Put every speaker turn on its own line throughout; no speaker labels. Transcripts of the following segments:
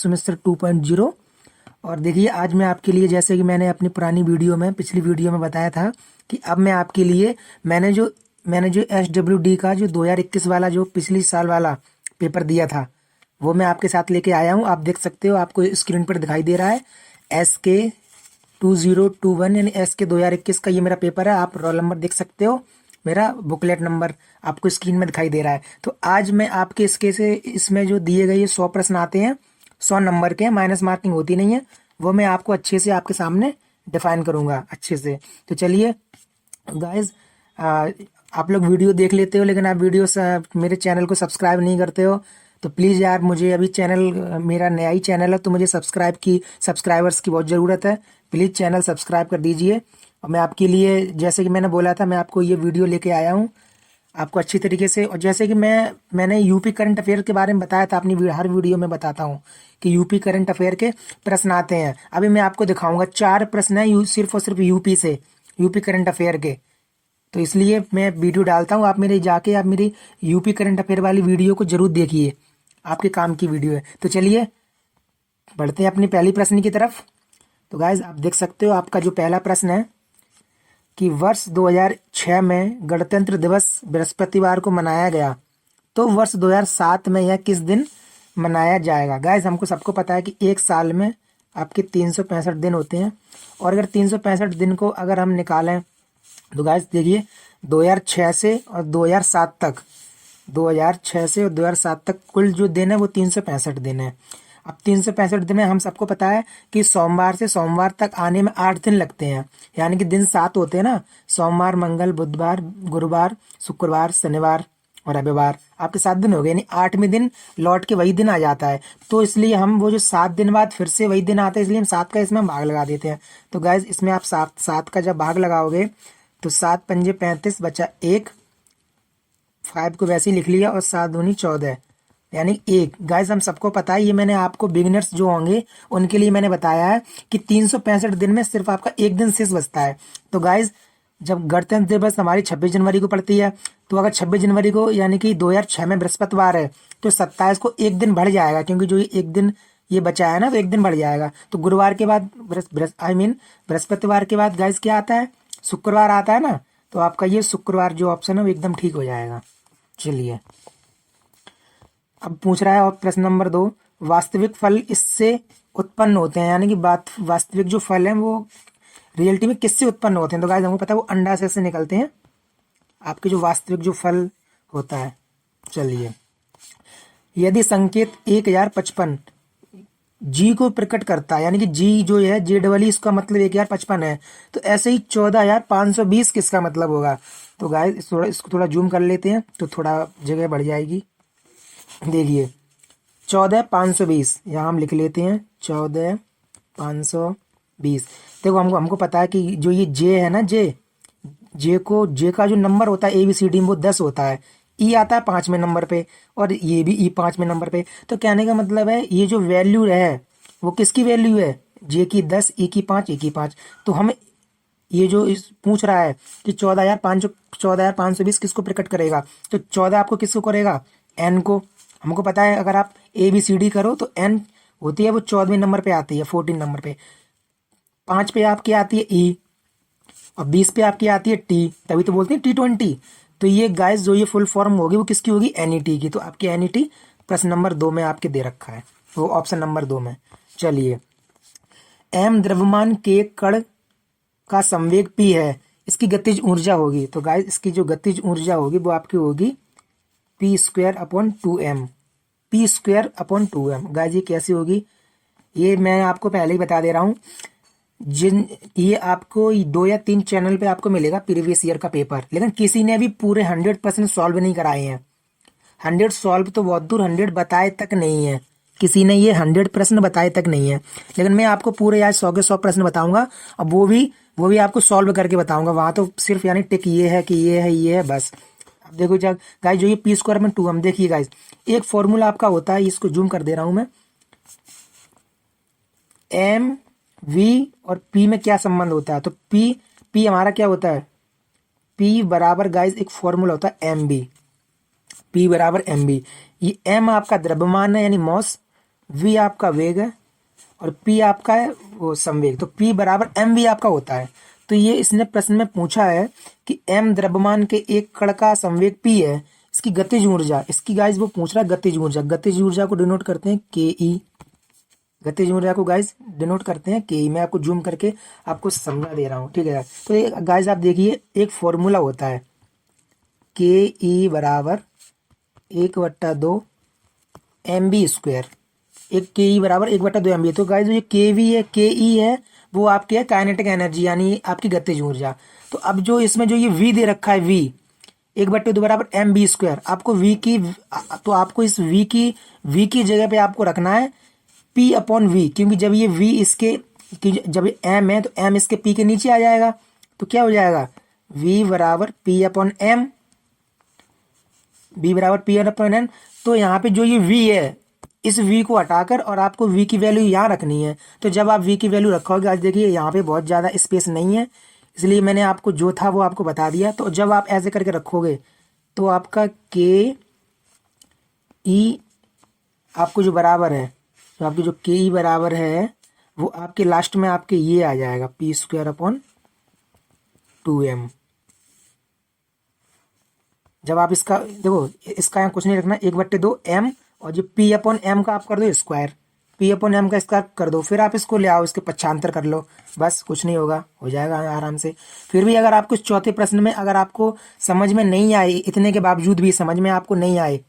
Semester 2.0। और देखिए आज मैं आपके लिए, जैसे कि मैंने अपनी पुरानी वीडियो में, पिछली वीडियो में बताया था कि अब मैं आपके लिए मैंने जो SWD का जो 2021 वाला जो पिछली साल वाला पेपर दिया था वो मैं आपके साथ लेके आया हूँ। आप देख सकते हो, आपको स्क्रीन पर दिखाई दे रहा है SK 2021 यानी SK 2021 का ये मेरा पेपर है। आप रोल नंबर देख सकते हो, मेरा बुकलेट नंबर आपको स्क्रीन में दिखाई दे रहा है। तो आज मैं आपके इसमें जो दिए गए 100 प्रश्न आते हैं, 100 नंबर के, माइनस मार्किंग होती नहीं है, वो मैं आपको अच्छे से आपके सामने डिफाइन करूंगा अच्छे से। तो चलिए गाइज, आप लोग वीडियो देख लेते हो लेकिन आप मेरे चैनल को सब्सक्राइब नहीं करते हो, तो प्लीज़ यार, मुझे अभी मेरा नया ही चैनल है तो मुझे सब्सक्राइबर्स की बहुत ज़रूरत है। प्लीज़ चैनल सब्सक्राइब कर दीजिए। और मैं आपके लिए, जैसे कि मैंने बोला था, मैं आपको ये वीडियो लेके आया हूँ आपको अच्छी तरीके से। और जैसे कि मैंने यूपी करंट अफेयर के बारे में बताया था, अपनी हर वीडियो में बताता हूँ कि यूपी करंट अफेयर के प्रश्न आते हैं। अभी मैं आपको दिखाऊंगा 4 प्रश्न है सिर्फ और सिर्फ यूपी से, यूपी करंट अफेयर के। तो इसलिए मैं वीडियो डालता हूँ, आप मेरी यूपी करंट अफेयर वाली वीडियो को जरूर देखिए, आपके काम की वीडियो है। तो चलिए बढ़ते हैं अपनी पहली प्रश्न की तरफ। तो गाइज आप देख सकते हो, आपका जो पहला प्रश्न है कि वर्ष 2006 में गणतंत्र दिवस बृहस्पतिवार को मनाया गया, तो वर्ष 2007 में यह किस दिन मनाया जाएगा। गाइज हमको सबको पता है कि एक साल में आपके 365 दिन होते हैं, और अगर 365 दिन को अगर हम निकालें तो गाइज देखिए 2006 से और 2007 तक, 2006 से और 2007 तक कुल जो दिन है वो 365 दिन है। अब 365 दिन में हम सबको पता है कि सोमवार से सोमवार तक आने में 8 दिन लगते हैं, यानी कि दिन 7 होते हैं ना, सोमवार, मंगल, बुधवार, गुरुवार, शुक्रवार, शनिवार और रविवार, आपके 7 दिन हो गए, यानी 8वें दिन लौट के वही दिन आ जाता है। तो इसलिए हम वो जो 7 दिन बाद फिर से वही दिन आता है, इसलिए हम 7 का इसमें भाग लगा देते हैं। तो गाइज इसमें आप 7 का जब भाग लगाओगे तो 7 पंजे 35 बचा 1, 5 को वैसे ही लिख लिया, और 7 दूनी 14 यानी 1। गाइज हम सबको पता है, ये मैंने आपको बिगिनर्स जो होंगे उनके लिए मैंने बताया है कि 365 दिन में सिर्फ आपका एक दिन शेष बचता है। तो गाइज जब गणतंत्र दिवस हमारी 26 जनवरी को पड़ती है, तो अगर 26 जनवरी को यानी कि 2006 में बृहस्पतिवार है तो 27 को एक दिन बढ़ जाएगा, क्योंकि जो एक दिन ये बचा है ना तो एक दिन बढ़ जाएगा। तो गुरुवार के बाद बृहस्पतिवार के बाद गाइज क्या आता है, शुक्रवार आता है ना, तो आपका ये शुक्रवार जो ऑप्शन है वो एकदम ठीक हो जाएगा। चलिए अब पूछ रहा है और प्रश्न नंबर 2, वास्तविक फल इससे उत्पन्न होते हैं, यानी कि वास्तविक जो फल हैं वो रियलिटी में किससे उत्पन्न होते हैं। तो गाइस हमको पता है वो अंडाशय से निकलते हैं, आपके जो वास्तविक जो फल होता है। चलिए, यदि संकेत 1055 जी को प्रकट करता है, यानी कि जी जो है JEE, इसका मतलब 1055 है, तो ऐसे ही 14,520 किसका मतलब होगा। तो गाइस इसको थोड़ा जूम कर लेते हैं तो थोड़ा जगह बढ़ जाएगी। देखिए 14,520 यहाँ हम लिख लेते हैं, 14,520। देखो हमको पता है कि जो ये जे है ना, जे का जो नंबर होता है ABCD में वो 10 होता है, ई आता है 5वें नंबर पे, और ये भी ई 5वें नंबर पे। तो कहने का मतलब है ये जो वैल्यू है वो किसकी वैल्यू है, जे की 10, ई की 5, ई की 5। तो हमें ये जो पूछ रहा है कि 14,520 किसको प्रकट करेगा, तो 14 आपको किसको करेगा, एन को। हमको पता है अगर आप ABCD करो तो एन होती है वो 14वें नंबर पे आती है, 14 नंबर पे। 5 पे आपकी आती है ई, और 20 पे आपकी आती है टी, तभी तो बोलते हैं T20। तो ये गाइस जो ये फुल फॉर्म होगी वो किसकी होगी, NET की। तो आपकी NET प्रश्न नंबर 2 में आपके दे रखा है, वो ऑप्शन नंबर 2 में। चलिए, m द्रव्यमान के कण का संवेग p है, इसकी गतिज ऊर्जा होगी। तो गाइस इसकी जो गतिज ऊर्जा होगी वो आपकी होगी P²/2m, P²/2m। गाइस ये कैसी होगी, ये मैं आपको पहले ही बता दे रहा हूँ। ये आपको 2 या 3 चैनल पे आपको मिलेगा प्रीवियस ईयर का पेपर, लेकिन किसी ने भी पूरे 100% सॉल्व नहीं कराए हैं। 100 सॉल्व तो बहुत दूर, 100 बताए तक नहीं है, किसी ने ये 100 प्रश्न बताए तक नहीं है। लेकिन मैं आपको पूरे आज 100 के 100 प्रश्न बताऊंगा, अब वो भी आपको सॉल्व करके बताऊंगा। वहां तो सिर्फ यानी टिक ये है कि ये है बस। अब देखो गाइस, जो ये P²/2 हम देखिए गाइस, एक फॉर्मूला आपका होता है, इसको जूम कर दे रहा हूं मैं, M V और P में क्या संबंध होता है। तो P हमारा क्या होता है, P बराबर गाइस एक फॉर्मूला होता है MB, P बराबर MB। ये M आपका द्रव्यमान है यानी मॉस, v आपका वेग है और p आपका है वो संवेग, तो p बराबर mv आपका होता है। तो ये इसने प्रश्न में पूछा है कि m द्रव्यमान के एक कण का संवेग p है, इसकी गतिज ऊर्जा, इसकी गाइस वो पूछ रहा है गतिज ऊर्जा। गतिज ऊर्जा को डिनोट करते हैं के ई, गतिज ऊर्जा को गाइस डिनोट करते हैं के ई। मैं आपको जूम करके आपको समझा दे रहा हूँ, ठीक है। तो गाइस आप देखिए एक फॉर्मूला होता है के ई बराबर 1/2 mv²। एक के ई बराबर 1/2 mv। तो गाइस ये के वी है, के ई है, वो आपकी है काइनेटिक एनर्जी यानी आपकी गतिज ऊर्जा। तो अब जो इसमें जो ये v दे रखा है, v 1/2 बराबर mv², आपको v की, तो आपको इस v की जगह पे आपको रखना है p/v, क्योंकि जब ये v इसके, जब m है तो m इसके p के नीचे आ जाएगा, तो क्या हो जाएगा v बराबर p/m, v बराबर p/n। तो यहाँ पे जो ये v है, इस v को हटाकर और आपको v की वैल्यू यहाँ रखनी है। तो जब आप v की वैल्यू रखोगे, आज देखिए यहाँ पे बहुत ज़्यादा स्पेस नहीं है, इसलिए मैंने आपको जो था वो आपको बता दिया। तो जब आप ऐसे करके रखोगे तो आपका के ई आपको जो बराबर है, तो आपकी जो के ई बराबर है वो आपके लास्ट में आपके ये आ जाएगा p²/2m। जब आप इसका देखो, इसका यहाँ कुछ नहीं रखना, 1/2 m, और जो p/m का आप कर दो स्क्वायर, p/m का स्क्वायर कर दो, फिर आप इसको ले आओ, इसके पक्षांतर कर लो, बस कुछ नहीं होगा, हो जाएगा आराम से। फिर भी अगर आपको इस चौथे प्रश्न में अगर आपको समझ में नहीं आए, इतने के बावजूद भी समझ में आपको नहीं आए,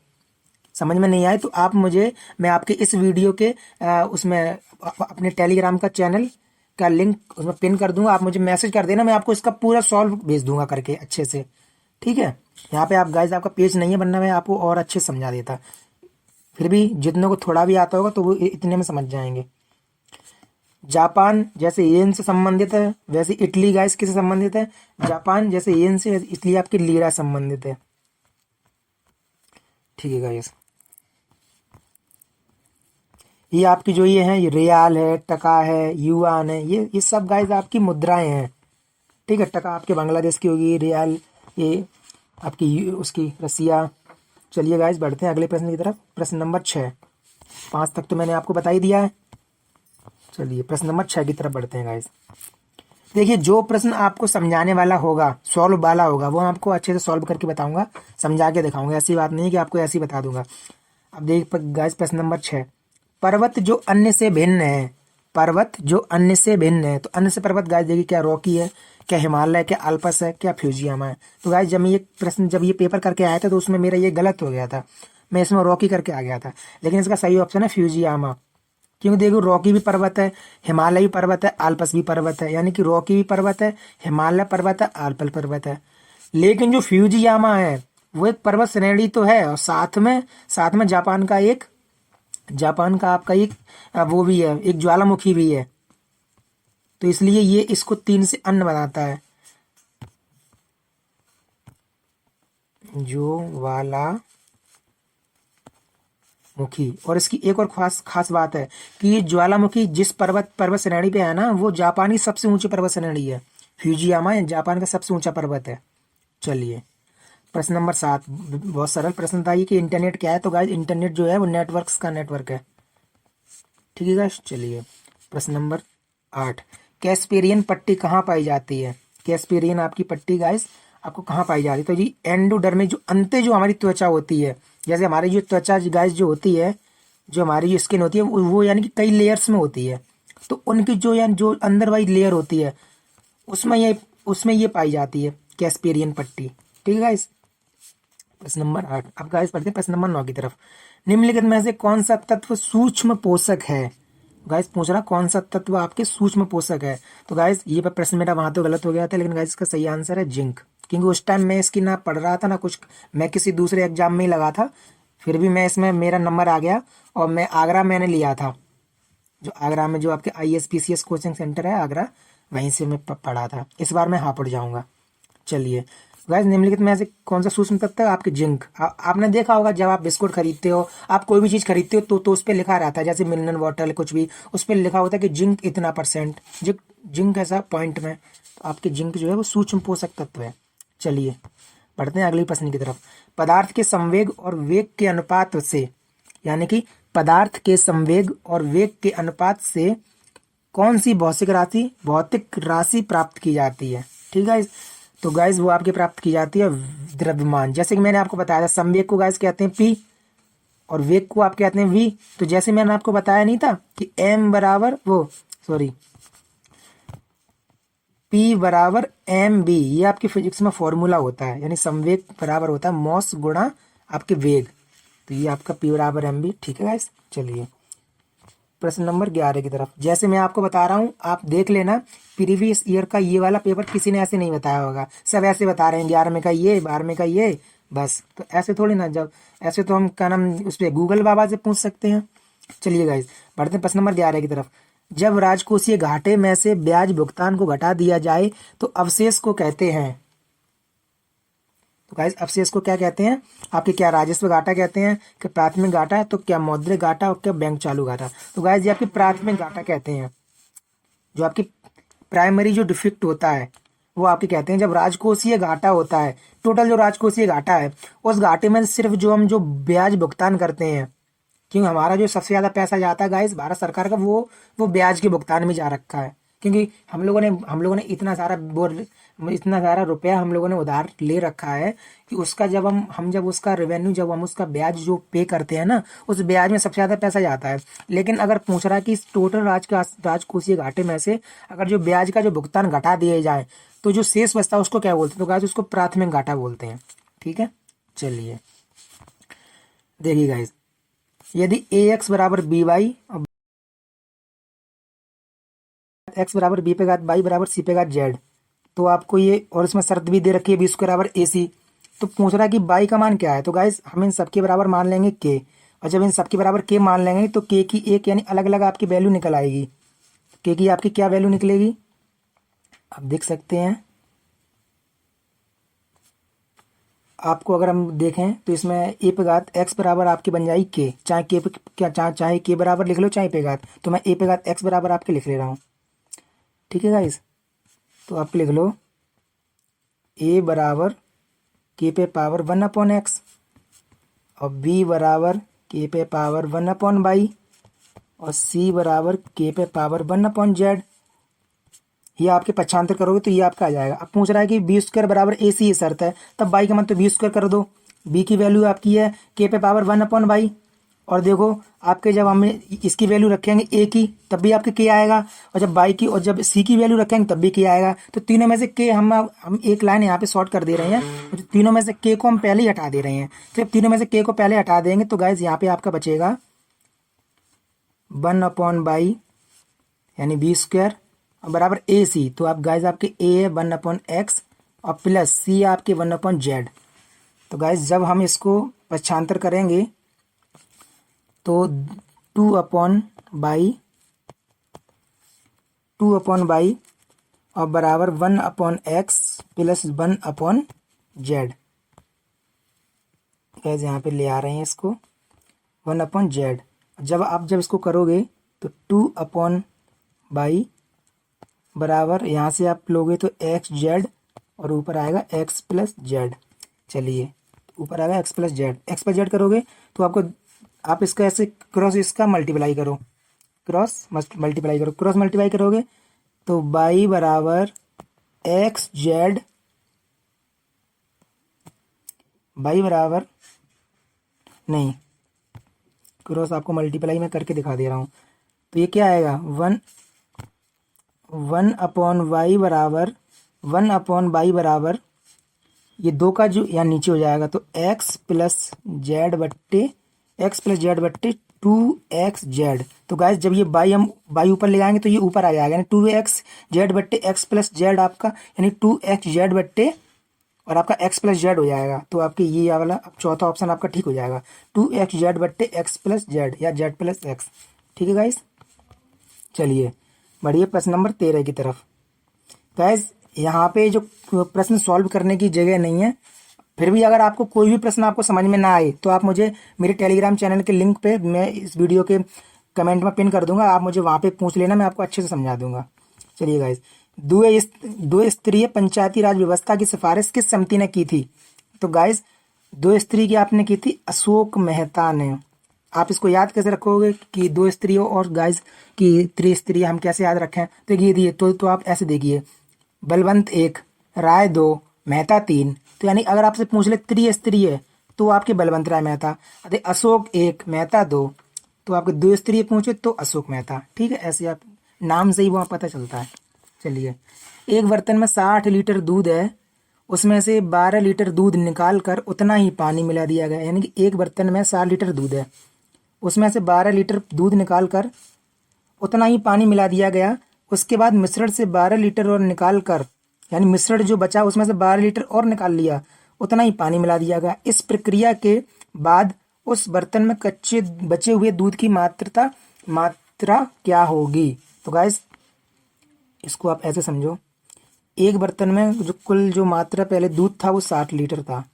समझ में नहीं आए, तो आप मुझे, मैं आपके इस वीडियो के उसमें अपने टेलीग्राम का चैनल का लिंक उसमें पिन कर दूंगा, आप मुझे मैसेज कर देना, मैं आपको इसका पूरा सॉल्व भेज दूंगा करके अच्छे से, ठीक है। यहाँ पे आप गाइस आपका पेज नहीं है बनना, मैं आपको और अच्छे समझा देता। फिर भी जितने को थोड़ा भी आता होगा तो वो इतने में समझ जाएंगे। जापान जैसे येन से संबंधित है, वैसे इटली गाइस किससे संबंधित है, जापान जैसे येन से, इटली आपकी लीरा संबंधित है, ठीक है गाइस। ये आपकी जो ये है, ये रियाल है, टका है, युआन है, ये सब गाइस आपकी मुद्राएं हैं, ठीक है। टका आपके बांग्लादेश की होगी, रियाल ये आपकी उसकी रसिया। चलिए गाइस बढ़ते हैं अगले प्रश्न की तरफ। प्रश्न नंबर 6, 5 तक तो मैंने आपको बता ही दिया है। चलिए प्रश्न नंबर 6 की तरफ बढ़ते हैं गाइस। देखिए जो प्रश्न आपको समझाने वाला होगा, सॉल्व वाला होगा, वो आपको अच्छे से सॉल्व करके बताऊंगा, समझा के दिखाऊंगा, ऐसी बात नहीं कि आपको ऐसे ही बता दूंगा। अब देख गाइस प्रश्न नंबर 6, पर्वत जो अन्य से भिन्न है, पर्वत जो अन्य से भिन्न है, तो अन्य से पर्वत गाइस देखिए क्या रॉकी है, क्या हिमालय, क्या अल्पस है, क्या फ्यूजियामा है। तो गाइस जब ये प्रश्न, जब ये पेपर करके आया था तो उसमें मेरा ये गलत हो गया था, मैं इसमें रॉकी करके आ गया था, लेकिन इसका सही ऑप्शन है फ्यूजियामा। क्योंकि देखो रॉकी भी पर्वत है, हिमालय भी पर्वत है, आल्पस भी पर्वत है, यानी कि रॉकी भी पर्वत है, हिमालय पर्वत है, आल्पस पर्वत है। लेकिन जो फ्यूजियामा है वो एक पर्वत श्रेणी तो है, और साथ में जापान का आपका एक वो भी है, एक ज्वालामुखी भी है, तो इसलिए ये इसको 3 से अन्य बनाता है, ज्वालामुखी। और इसकी एक और खास बात है कि ये ज्वालामुखी जिस पर्वत श्रेणी पे है ना, वो जापानी सबसे ऊंची पर्वत श्रेणी है, फ्यूजियामा जापान का सबसे ऊंचा पर्वत है। चलिए प्रश्न नंबर 7, बहुत सरल प्रश्न था ये कि इंटरनेट क्या है। तो गाइस इंटरनेट जो है वो नेटवर्क्स का नेटवर्क है, ठीक है गाइस। चलिए प्रश्न नंबर 8, कैस्पेरियन पट्टी कहाँ पाई जाती है। कैस्पेरियन आपकी पट्टी गाइस आपको कहाँ पाई जाती है, तो जी एंडोडर्मिस, जो अंते जो हमारी त्वचा होती है, जैसे हमारी जो त्वचा गाइस जो होती है, जो हमारी जो स्किन होती है वो यानी कि कई लेयर्स में होती है, तो उनकी जो यानी जो अंदर वाली लेयर होती है उसमें ये पाई जाती है कैस्पेरियन पट्टी, ठीक है गाइस। प्रश्न नंबर 8, अब गाइस पढ़ते हैं प्रश्न नंबर 9 की तरफ। निम्नलिखित में से कौन सा तत्व सूक्ष्म पोषक है। गाइस पूछ रहा कौन सा तत्व आपके सूक्ष्म पोषक है। तो गाइस ये प्रश्न मेरा वहां तो गलत हो गया था, लेकिन गाइस इसका सही आंसर है जिंक, क्योंकि उस टाइम मैं इसकी ना पढ़ रहा था ना कुछ, मैं किसी दूसरे एग्जाम में ही लगा था, फिर भी मैं इसमें मेरा नंबर आ गया, और मैं आगरा मैंने लिया था, जो आगरा में जो आपके ISPCS कोचिंग सेंटर है आगरा, वहीं से मैं पढ़ा था। इस बार मैं हापुड़ जाऊंगा। चलिए गाइस निम्नलिखित में से कौन सा सूक्ष्म तत्व है आपके जिंक। आपने देखा होगा जब आप बिस्कुट खरीदते हो, आप कोई भी चीज खरीदते हो तो उस पर लिखा रहता है, जैसे मिनरल वाटर कुछ भी, उस पर लिखा होता है कि जिंक इतना %, जिंक ऐसा पॉइंट में, तो आपके जिंक जो है वो सूक्ष्म पोषक तत्व है। चलिए बढ़ते हैं अगले प्रश्न की तरफ। पदार्थ के संवेग और वेग के अनुपात से, यानी कि पदार्थ के संवेग और वेग के अनुपात से कौन सी भौतिक राशि प्राप्त की जाती है। ठीक है, तो गाइस वो आपके प्राप्त की जाती है द्रव्यमान। जैसे कि मैंने आपको बताया था, संवेग को गाइस कहते हैं पी और वेग को आप कहते हैं वी। तो जैसे मैंने आपको बताया नहीं था कि एम बराबर पी बराबर एम बी, ये आपकी फिजिक्स में फॉर्मूला होता है, यानी संवेग बराबर होता है मॉस गुणा आपके वेग। तो ये आपका पी बराबर एम बी। ठीक है गाइस, चलिए प्रश्न नंबर 11 की तरफ। जैसे मैं आपको बता रहा हूँ, आप देख लेना, प्रीवियस ईयर का ये वाला पेपर किसी ने ऐसे नहीं बताया होगा, सब ऐसे बता रहे हैं 11वें का ये, 12वें का ये, बस। तो ऐसे थोड़ी ना, जब ऐसे तो हम क्या नाम उस पर गूगल बाबा से पूछ सकते हैं। चलिए गाइस बढ़ते हैं प्रश्न नंबर 11 की तरफ। जब राजकोषीय घाटे में से ब्याज भुगतान को घटा दिया जाए तो अवशेष को कहते हैं। तो गाइस अवशेष को क्या कहते हैं आपके, क्या राजस्व घाटा कहते हैं, क्या प्राथमिक घाटा, तो क्या मौद्रिक घाटा और क्या बैंक चालू घाटा। तो गाइस ये आपके प्राथमिक घाटा कहते हैं, जो आपकी प्राइमरी जो डिफिक्ट होता है वो आपके कहते हैं। जब राजकोषीय घाटा होता है, टोटल जो राजकोषीय घाटा है, उस घाटे में सिर्फ जो हम जो ब्याज भुगतान करते हैं, क्योंकि हमारा जो सबसे ज्यादा पैसा जाता है गाइस भारत सरकार का, वो ब्याज के भुगतान में जा रखा है। क्योंकि हम लोगों ने इतना सारा रुपया हम लोगों ने उधार ले रखा है कि उसका जब हम जब उसका रेवेन्यू, जब हम उसका ब्याज जो पे करते हैं ना, उस ब्याज में सबसे ज्यादा पैसा जाता है। लेकिन अगर पूछ रहा है कि इस टोटल राजकोषीय घाटे में से अगर जो ब्याज का जो भुगतान घटा दिए जाए तो जो शेष बचता है उसको क्या बोलते हैं, तो गाइस उसको प्राथमिक घाटा बोलते हैं। ठीक है, चलिए देखिए गाइस, यदि ए एक्स बराबर बी वाई और एक्स बराबर बी पे घात वाई बराबर सी पे घात जेड, तो आपको ये, और इसमें शर्त भी दे रखी है बी स्क्वायर बराबर ए सी। तो पूछ रहा है कि बाई का मान क्या है। तो गाइस हम इन सबके बराबर मान लेंगे के, और जब इन सबके बराबर के मान लेंगे तो के की एक यानी अलग अलग आपकी वैल्यू निकल आएगी। के की आपकी क्या वैल्यू निकलेगी आप देख सकते हैं। आपको अगर हम देखें तो इसमें ए पे घात एक्स बराबर आपकी बन जाएगी के, चाहे के बराबर लिख लो चाहे पे घात, तो मैं ए पे घात एक्स बराबर आपके लिख ले रहा हूँ। ठीक है गाइस, तो आप लिख लो ए बराबर के पे पावर 1/x और बी बराबर के पे पावर 1/y और सी बराबर के पे पावर 1/z। ये आपके पक्षांतर करोगे तो ये आपका आ जाएगा। अब पूछ रहा है कि बी स्क्वायर बराबर ए सी शर्त है, तब बाई का मान तो बी स्क्वायर कर दो। बी की वैल्यू आपकी है के पे पावर 1/y, और देखो आपके जब हम इसकी वैल्यू रखेंगे ए की तब भी आपके के आएगा, और जब बाई की और जब सी की वैल्यू रखेंगे तब भी के आएगा। तो तीनों में से के हम एक लाइन यहाँ पे शॉर्ट कर दे रहे हैं, तो तीनों में से के को हम पहले ही हटा दे रहे हैं। तो जब तीनों में से के को पहले हटा देंगे तो गाइज यहाँ पे आपका बचेगा 1/y यानी बी स्क्वायर बराबर ए सी। तो आप गाइज आपके ए है 1/x और प्लस सी आपके 1/z। तो गाइज जब हम इसको पक्षांतर करेंगे तो 2/y और बराबर 1/x प्लस 1/z। गाइज यहाँ पे ले आ रहे हैं इसको 1/z। जब इसको करोगे तो 2/y बराबर यहाँ से आप लोगे तो xz और ऊपर आएगा x प्लस जेड। चलिए ऊपर आएगा x प्लस जेड करोगे तो आपको, आप इसका ऐसे क्रॉस इसका मल्टीप्लाई करो, क्रॉस मल्टीप्लाई करोगे तो y बराबर xz, y बराबर नहीं, क्रॉस आपको मल्टीप्लाई में करके दिखा दे रहा हूँ। तो ये क्या आएगा 1/y बराबर ये दो का जो यहाँ नीचे हो जाएगा तो x प्लस जेड बट्टे 2xz। तो गाइस जब ये हम बाई ऊपर ले आएंगे तो ये ऊपर आ जाएगा, यानी 2xz बट्टे x प्लस जेड आपका, यानी 2xz बट्टे और आपका x प्लस जेड हो जाएगा। तो आपके ये वाला चौथा ऑप्शन आपका ठीक हो जाएगा, 2xz बट्टे x प्लस जेड या z प्लस x। ठीक है गाइस, चलिए बढ़िए प्रश्न नंबर 13 की तरफ। गाइस यहाँ पे जो प्रश्न सॉल्व करने की जगह नहीं है, फिर भी अगर आपको कोई भी प्रश्न आपको समझ में ना आए तो आप मुझे मेरे टेलीग्राम चैनल के लिंक पे मैं इस वीडियो के कमेंट में पिन कर दूंगा, आप मुझे वहाँ पे पूछ लेना, मैं आपको अच्छे से समझा दूंगा। चलिए गाइस, दो स्तरीय पंचायती राज व्यवस्था की सिफारिश किस समिति ने की थी। तो गाइस 2 स्तरीय की आपने की थी अशोक मेहता ने। आप इसको याद कैसे रखोगे कि दो स्त्रियों और गाइस की त्रिस्त्रीय हम कैसे याद रखें? तो ये दिए तो आप ऐसे देखिए, बलवंत 1, राय 2, मेहता 3। तो यानी अगर आपसे पूछ ले त्रिस्त्रीय तो आपके बलवंत राय मेहता। अरे अशोक 1, मेहता 2, तो आपके दो स्त्रीय पूछे तो अशोक मेहता। ठीक है, ऐसे आप नाम से ही वहाँ पता चलता है। चलिए, एक बर्तन में 60 लीटर दूध है, उसमें से 12 लीटर दूध निकाल कर उतना ही पानी मिला दिया गया। यानी कि एक बर्तन में 60 लीटर दूध है, उसमें से 12 लीटर दूध निकाल कर उतना ही पानी मिला दिया गया। उसके बाद मिश्रण से 12 लीटर और निकाल कर, यानी मिश्रण जो बचा उसमें से 12 लीटर और निकाल लिया, उतना ही पानी मिला दिया गया। इस प्रक्रिया के बाद उस बर्तन में कच्चे बचे हुए दूध की मात्रा क्या होगी? तो गाइस इसको आप ऐसे समझो, एक बर्तन में जो कुल जो मात्रा पहले दूध था वो 60 लीटर था,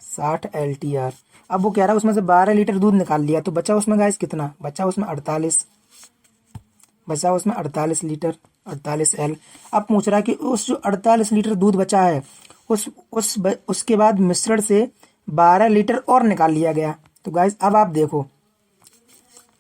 60 LTR। अब वो कह रहा है उसमें से 12 लीटर दूध निकाल लिया, तो बचा उसमें गाइस कितना? बचा उसमें 48, बचा उसमें 48 लीटर, 48 L। अब पूछ रहा है कि उस जो 48 लीटर दूध बचा है उसके बाद मिश्रण से 12 लीटर और निकाल लिया गया। तो गाइस अब आप देखो,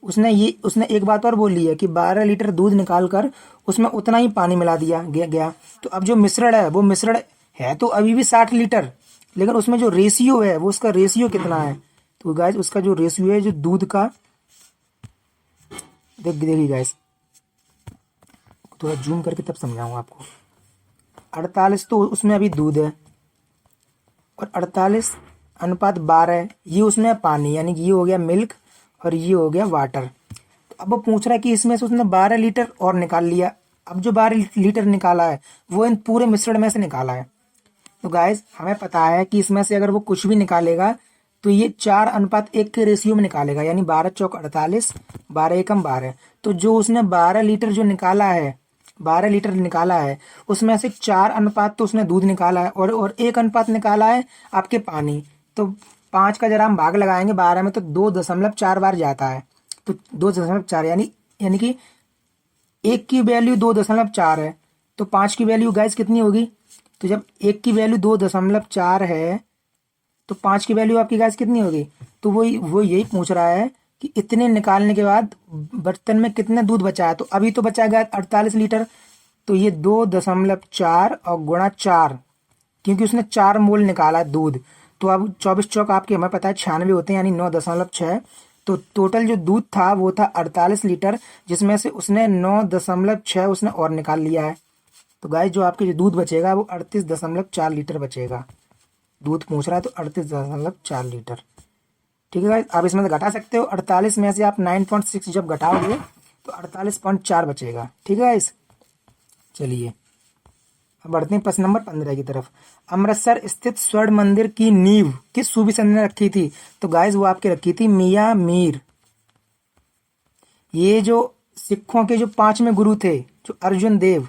उसने एक बात और बोली है कि 12 लीटर दूध निकाल कर उसमें उतना ही पानी मिला दिया गया। तो अब जो मिश्रण है वो मिश्रण है तो अभी भी 60 लीटर, लेकिन उसमें जो रेशियो है वो उसका रेशियो कितना है? तो गाइस उसका जो रेशियो है जो दूध का, देखिए गाइस थोड़ा जूम करके तब समझाऊंगा आपको। 48 तो उसमें अभी दूध है और 48:12 ये उसमें पानी, यानी कि ये हो गया मिल्क और ये हो गया वाटर। तो अब वो पूछ रहा है कि इसमें से उसने 12 लीटर और निकाल लिया। अब जो 12 लीटर निकाला है वो इन पूरे मिश्रण में से निकाला है। तो गाइस हमें पता है कि इसमें से अगर वो कुछ भी निकालेगा तो ये 4:1 के रेशियो में निकालेगा, यानी 12 चौक 48, 12 एकम 12। तो जो उसने 12 लीटर जो निकाला है, 12 लीटर निकाला है, उसमें से 4 अनुपात तो उसने दूध निकाला है और 1 अनुपात निकाला है आपके पानी। तो 5 का जरा हम भाग लगाएंगे 12 में तो 2.4 बार जाता है। तो 2.4 यानी कि 1 की वैल्यू 2.4 है, तो 5 की वैल्यू गाइस कितनी होगी? तो जब 1 की वैल्यू 2.4 है तो 5 की वैल्यू आपकी गाइस कितनी होगी? तो वो यही पूछ रहा है कि इतने निकालने के बाद बर्तन में कितना दूध बचा है। तो अभी तो बचा गया 48 लीटर, तो ये 2.4 और गुणा 4, क्योंकि उसने 4 मोल निकाला दूध। तो अब 24 चौक आपके हमें पता है 96 होते हैं, यानी 9.6। तो टोटल जो दूध था वो था 48 लीटर, जिसमें से उसने 9.6 उसने और निकाल लिया है। तो गाइस जो आपके जो दूध बचेगा वो 38.4 लीटर बचेगा। दूध पूछ रहा है तो 38.4 लीटर। ठीक है गाइस, आप इसमें से घटा सकते हो। 48 में से आप 9.6 जब घटाओगे तो 48.4 बचेगा। ठीक है गाइस, चलिए अब बढ़ते हैं प्रश्न नंबर 15 की तरफ। अमृतसर स्थित स्वर्ण मंदिर की नींव किस सूफी संत ने रखी थी? तो गाइस वो आपके रखी थी मियां मीर। ये जो सिखों के जो 5वें गुरु थे, जो अर्जुन देव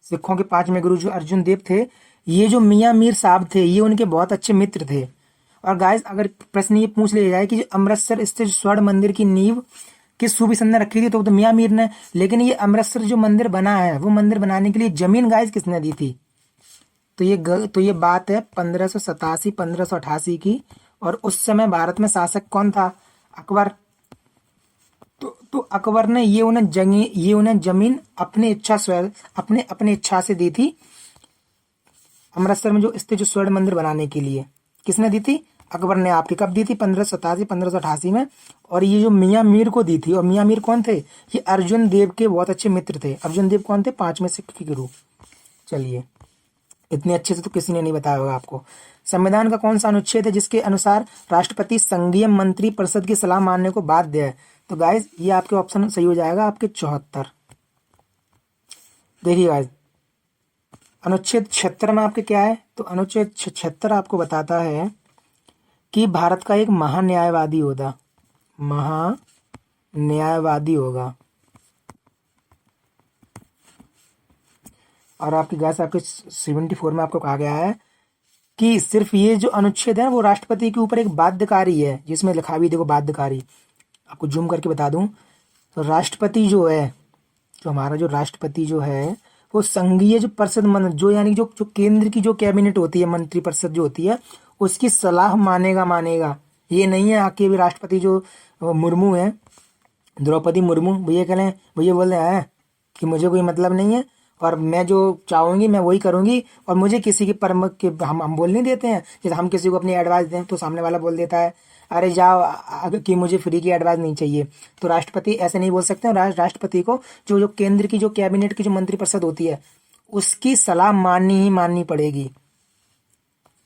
सिखों के 5वें गुरु जो अर्जुन देव थे, ये जो मियां मीर साहब थे ये उनके बहुत अच्छे मित्र थे। और गाइस अगर प्रश्न ये पूछ लिया जाए कि जो अमृतसर स्थित स्वर्ण मंदिर की नींव किस सूफी संत ने रखी थी, तो मियां मीर ने। लेकिन ये अमृतसर जो मंदिर बना है वो मंदिर बनाने के लिए जमीन गाइस किसने दी थी? तो ये बात है 1587-1588 की। और उस समय भारत में शासक कौन था? अकबर। तो अकबर ने ये उन्हें जमीन अपने इच्छा से दी थी, अमृतसर में जो स्थित जो स्वर्ण मंदिर बनाने के लिए। किसने दी थी? अकबर ने। आपकी कब दी थी? 1587-1588 में। और ये जो मियां मीर को दी थी। और मियां मीर कौन थे? ये अर्जुन देव के बहुत अच्छे मित्र थे। अर्जुन देव कौन थे? 5वें सिख के गुरु। चलिए, इतने अच्छे से तो किसी ने नहीं बताया होगा आपको। संविधान का कौन सा अनुच्छेद है जिसके अनुसार राष्ट्रपति संघीय मंत्री परिषद की सलाह मानने को बाध्य है? तो गाइस ये आपके ऑप्शन सही हो जाएगा, आपके 74। देखिए गाइस, अनुच्छेद 76 में आपके क्या है? तो अनुच्छेद 76 आपको बताता है कि भारत का एक महान्यायवादी होगा। और आपकी गाइस आपके 74 में आपको कहा गया है कि सिर्फ ये जो अनुच्छेद है वो राष्ट्रपति के ऊपर एक बाध्यकारी है, जिसमें लिखा भी देखो बाध्यकारी। आपको जूम करके बता दूं तो राष्ट्रपति जो है जो हमारा जो राष्ट्रपति जो है वो संघीय जो परिषद जो यानी जो जो केंद्र की जो कैबिनेट होती है, मंत्री परिषद जो होती है, उसकी सलाह मानेगा मानेगा। ये नहीं है आके भी राष्ट्रपति जो मुर्मू है, द्रौपदी मुर्मू, भैया कह रहे हैं, भैया बोल रहे हैं कि मुझे कोई मतलब नहीं है और मैं जो चाहूंगी मैं वही करूंगी और मुझे किसी के परम के हम बोल नहीं देते हैं। जैसे हम किसी को अपनी एडवाइस दें तो सामने वाला बोल देता है अरे जाओ कि मुझे फ्री की एडवाइस नहीं चाहिए। तो राष्ट्रपति ऐसे नहीं बोल सकते। राष्ट्रपति को जो जो केंद्र की जो कैबिनेट की जो मंत्रिपरिषद होती है उसकी सलाह माननी ही माननी पड़ेगी।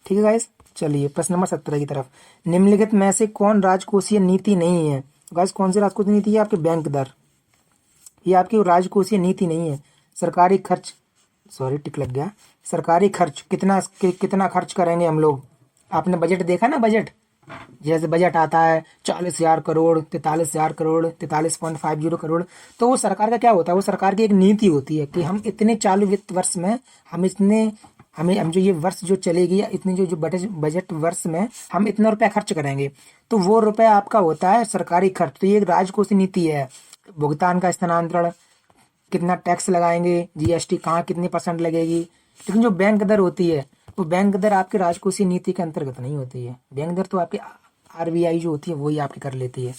ठीक है गाइस, चलिए प्रश्न नंबर 17 की तरफ। निम्नलिखित में से कौन राजकोषीय नीति नहीं है? गाइस कौन सी राजकोषीय नीति है? आपके बैंक दर, ये आपकी राजकोषीय नीति नहीं है। सरकारी खर्च, सॉरी टिक लग गया, सरकारी खर्च कितना खर्च करेंगे हम लोग। आपने बजट देखा ना, बजट जैसे बजट आता है 40,000 करोड़, 43,000 करोड़, 43.50 करोड़, तो वो सरकार का क्या होता है? वो सरकार की एक नीति होती है कि हम इतने चालू वित्त वर्ष में हम जो ये वर्ष जो चलेगी या इतने जो बजट वर्ष में हम इतना रुपया खर्च करेंगे, तो वो रुपया आपका होता है सरकारी खर्च। तो ये एक राजकोषीय नीति है। भुगतान का स्थानांतरण, कितना टैक्स लगाएंगे, जीएसटी कहाँ कितनी % लगेगी। लेकिन जो बैंक दर होती है वो बैंक दर आपकी राजकोषीय नीति के अंतर्गत नहीं होती है। बैंक दर तो आपकी आरबीआई जो होती है वही आपकी कर लेती है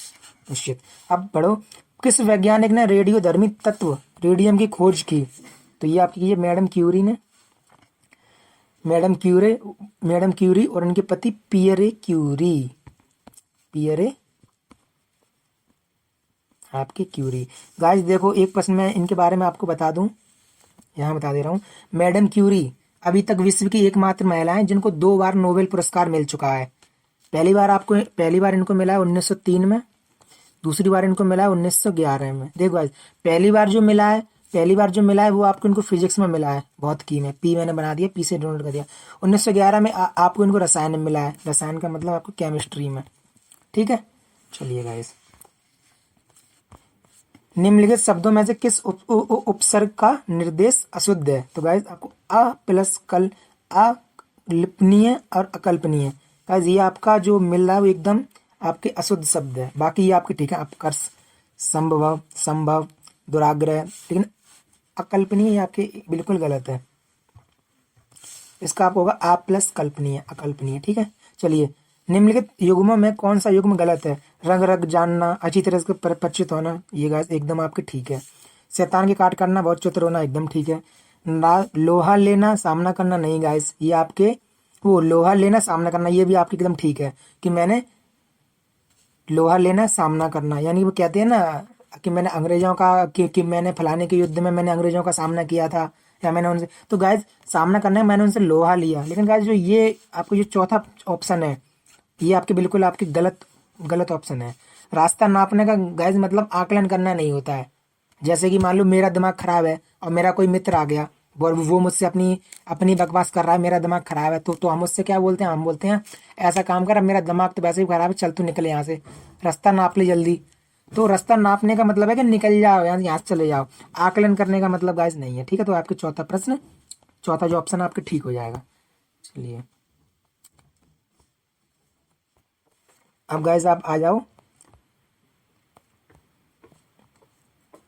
निश्चित। अब पढ़ो, किस वैज्ञानिक ने रेडियोधर्मी तत्व रेडियम की खोज की? तो ये आपकी ये मैडम क्यूरी ने, मैडम क्यूरी और उनके पति पियरे क्यूरी, आपके क्यूरी। गाइस देखो एक प्रश्न मैं इनके बारे में आपको बता दूं, यहाँ बता दे रहा हूँ। मैडम क्यूरी अभी तक विश्व की एकमात्र महिला है जिनको 2 बार नोबेल पुरस्कार मिल चुका है। पहली बार इनको मिला है 1903 में, दूसरी बार इनको मिला है 1911 में। देखो गाइस पहली बार जो मिला है वो आपको इनको फिजिक्स में मिला है, बहुत की में पी मैंने बना दिया, पी से डोनेट कर दिया। 1911 में आपको इनको रसायन में मिला है, रसायन का मतलब आपको केमिस्ट्री में। ठीक है, चलिए गाइस, निम्नलिखित शब्दों में से किस उपसर्ग का निर्देश अशुद्ध है? तो गाइस आपको अ प्लस कल, अकल्पनीय और अकल्पनीय, गाइस ये आपका जो मिल रहा है वो एकदम आपके अशुद्ध शब्द है। बाकी ये आपके ठीक है, अपकर्ष, संभव, दुराग्रह, लेकिन अकल्पनीय आपके बिल्कुल गलत है। इसका आप होगा आ प्लस कल्पनीय, अकल्पनीय। ठीक है, चलिए, निम्नलिखित युग्मों में कौन सा युग्म गलत है? रग जानना, अच्छी तरह से परिचित होना, ये गाइस एकदम आपके ठीक है। शैतान की काट करना, बहुत चतुर होना, एकदम ठीक है। लोहा लेना सामना करना, नहीं गाइस ये आपके वो लोहा लेना सामना करना, ये भी आपके एकदम ठीक है कि मैंने लोहा लेना सामना करना, यानी वो कहते हैं ना कि मैंने अंग्रेजों का कि मैंने फलाने के युद्ध में मैंने अंग्रेजों का सामना किया था या मैंने उनसे, तो गाइस सामना करना है, मैंने उनसे लोहा लिया। लेकिन गाइस जो ये आपको जो चौथा ऑप्शन है ये आपके बिल्कुल आपके गलत ऑप्शन है। रास्ता नापने का गाइस मतलब आकलन करना नहीं होता है। जैसे कि मान लो मेरा दिमाग खराब है और मेरा कोई मित्र आ गया और वो मुझसे अपनी बकवास कर रहा है, मेरा दिमाग खराब है, तो हम उससे क्या बोलते हैं? हम बोलते हैं ऐसा काम कर, मेरा दिमाग तो वैसे ही खराब है, चल तू निकल यहाँ से, रास्ता नाप ले जल्दी। तो रास्ता नापने का मतलब है कि निकल जाओ यहाँ से चले जाओ। आकलन करने का मतलब गाइस नहीं है। ठीक है, तो आपके चौथा जो ऑप्शन आपके ठीक हो जाएगा। चलिए अब गाइस आप आ जाओ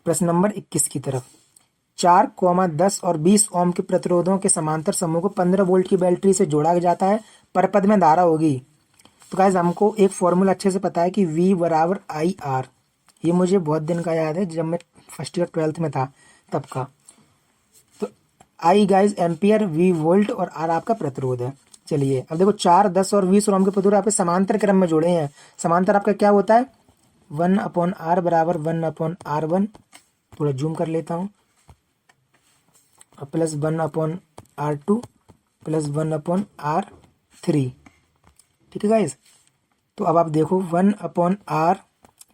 प्रश्न नंबर 21 की तरफ। 4, 10 और 20 ओम के प्रतिरोधों के समांतर समूह को 15 वोल्ट की बैटरी से जोड़ा जाता है, परपद में धारा होगी। तो गाइस हमको एक फॉर्मूला अच्छे से पता है कि V बराबर IR, ये मुझे बहुत दिन का याद है, जब मैं फर्स्ट ईयर 12th में था तब का। तो I guys ampere, V volt और R आपका प्रतिरोध है। चलिए अब देखो 4, 10 और 20 ओम के प्रतिरोध आपके समांतर क्रम में जोड़े हैं। समांतर आपका क्या होता है? 1/R बराबर 1/R1, थोड़ा जूम कर लेता हूँ, प्लस 1/R2 प्लस 1/R3। ठीक है गाइस, तो अब आप देखो 1/R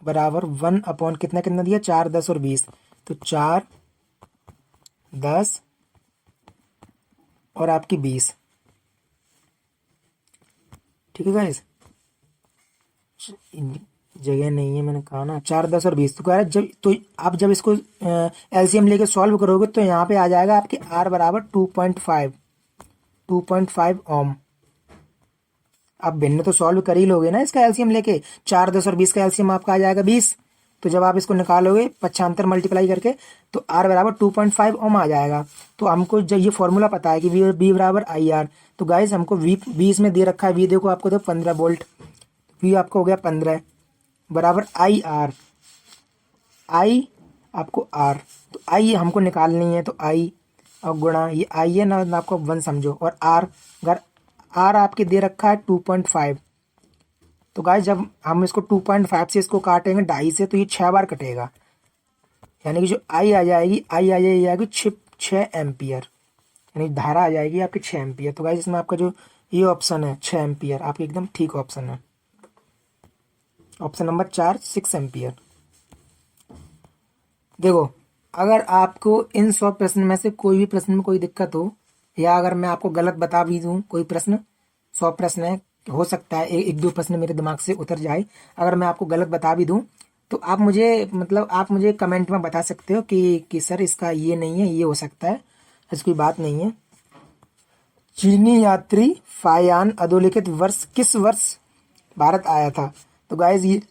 बराबर 1 कितना दिया? 4, 10 और 20, तो 4, 10 और आपकी 20। ठीक है गाइस, जगह नहीं है, मैंने कहा ना 4, 10 और 20। तो कह रहा है आप जब इसको एलसीएम लेके सॉल्व करोगे तो यहाँ पे आ जाएगा आपके R बराबर 2.5 ओम। आप भिन्न तो सॉल्व कर ही लोगे ना इसका एलसीएम लेके। 4, 10 और 20 का एलसीएम आपका आ जाएगा 20, तो जब आप इसको निकालोगे 75 मल्टीप्लाई करके तो R बराबर 2.5 ओम आ जाएगा। तो हमको जब ये फॉर्मूला पता है कि V बराबर IR, तो गाइस हमको V इसमें दे रखा है, V देखो आपको तो 15 वोल्ट, V आपको हो गया 15 बराबर IR, I आपको R, तो I हमको निकालनी है, तो I और गुणा ये I है ना, आपको 1 समझो, और R, अगर R आपके दे रखा है 2.5, तो गाइस जब हम इसको 2.5 से इसको काटेंगे 2.5 से, तो ये 6 बार कटेगा, यानी कि जो I आ जाएगी 6 एम्पियर, यानी धारा आ जाएगी आपकी 6 एम्पियर। तो गाइस इसमें आपका जो ये ऑप्शन है 6 एम्पियर आपकी एकदम ठीक ऑप्शन है, ऑप्शन नंबर 4 6 एम्पियर। देखो अगर आपको इन 100 प्रश्न में से कोई भी प्रश्न में कोई दिक्कत हो, या अगर मैं आपको गलत बता भी दूं कोई प्रश्न, 100 प्रश्न है, हो सकता है एक दो प्रश्न मेरे दिमाग से उतर जाए, अगर मैं आपको गलत बता भी दूं तो आप मुझे कमेंट में बता सकते हो कि सर इसका ये नहीं है, ये हो सकता है, ऐसी कोई बात नहीं है। चीनी यात्री फायान अधोलिखित वर्ष किस वर्ष भारत आया था? तो गाइज ये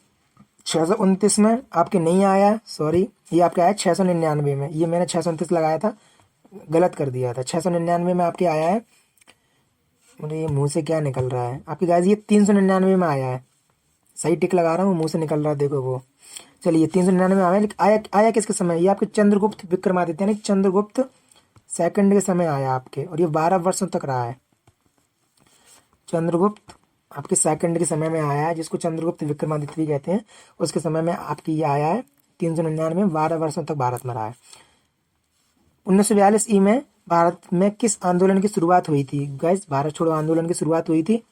629 में आपके नहीं आया, सॉरी, ये आपके आया 699 में, ये मैंने 629 लगाया था, गलत कर दिया था, 699 में आपके आया है। मुझे ये मुंह से क्या निकल रहा है आपकी गाइज, ये 399 में आया है, सही टिक लगा रहा हूँ, मुंह से निकल रहा है, देखो वो। चलिए 399 में आया किसके समय? ये आपके चंद्रगुप्त विक्रमादित्य यानी चंद्रगुप्त सेकंड के समय आया आपके, और ये 12 वर्षों तक रहा है। चंद्रगुप्त आपके सेकंड के समय में आया है, जिसको चंद्रगुप्त विक्रमादित्य भी कहते हैं, उसके समय में आपकी ये आया है 399 में, 12 वर्षों तक भारत में रहा है। 1942 ई में भारत में किस आंदोलन की शुरुआत हुई थी? गाइस भारत छोड़ो आंदोलन की शुरुआत हुई थी।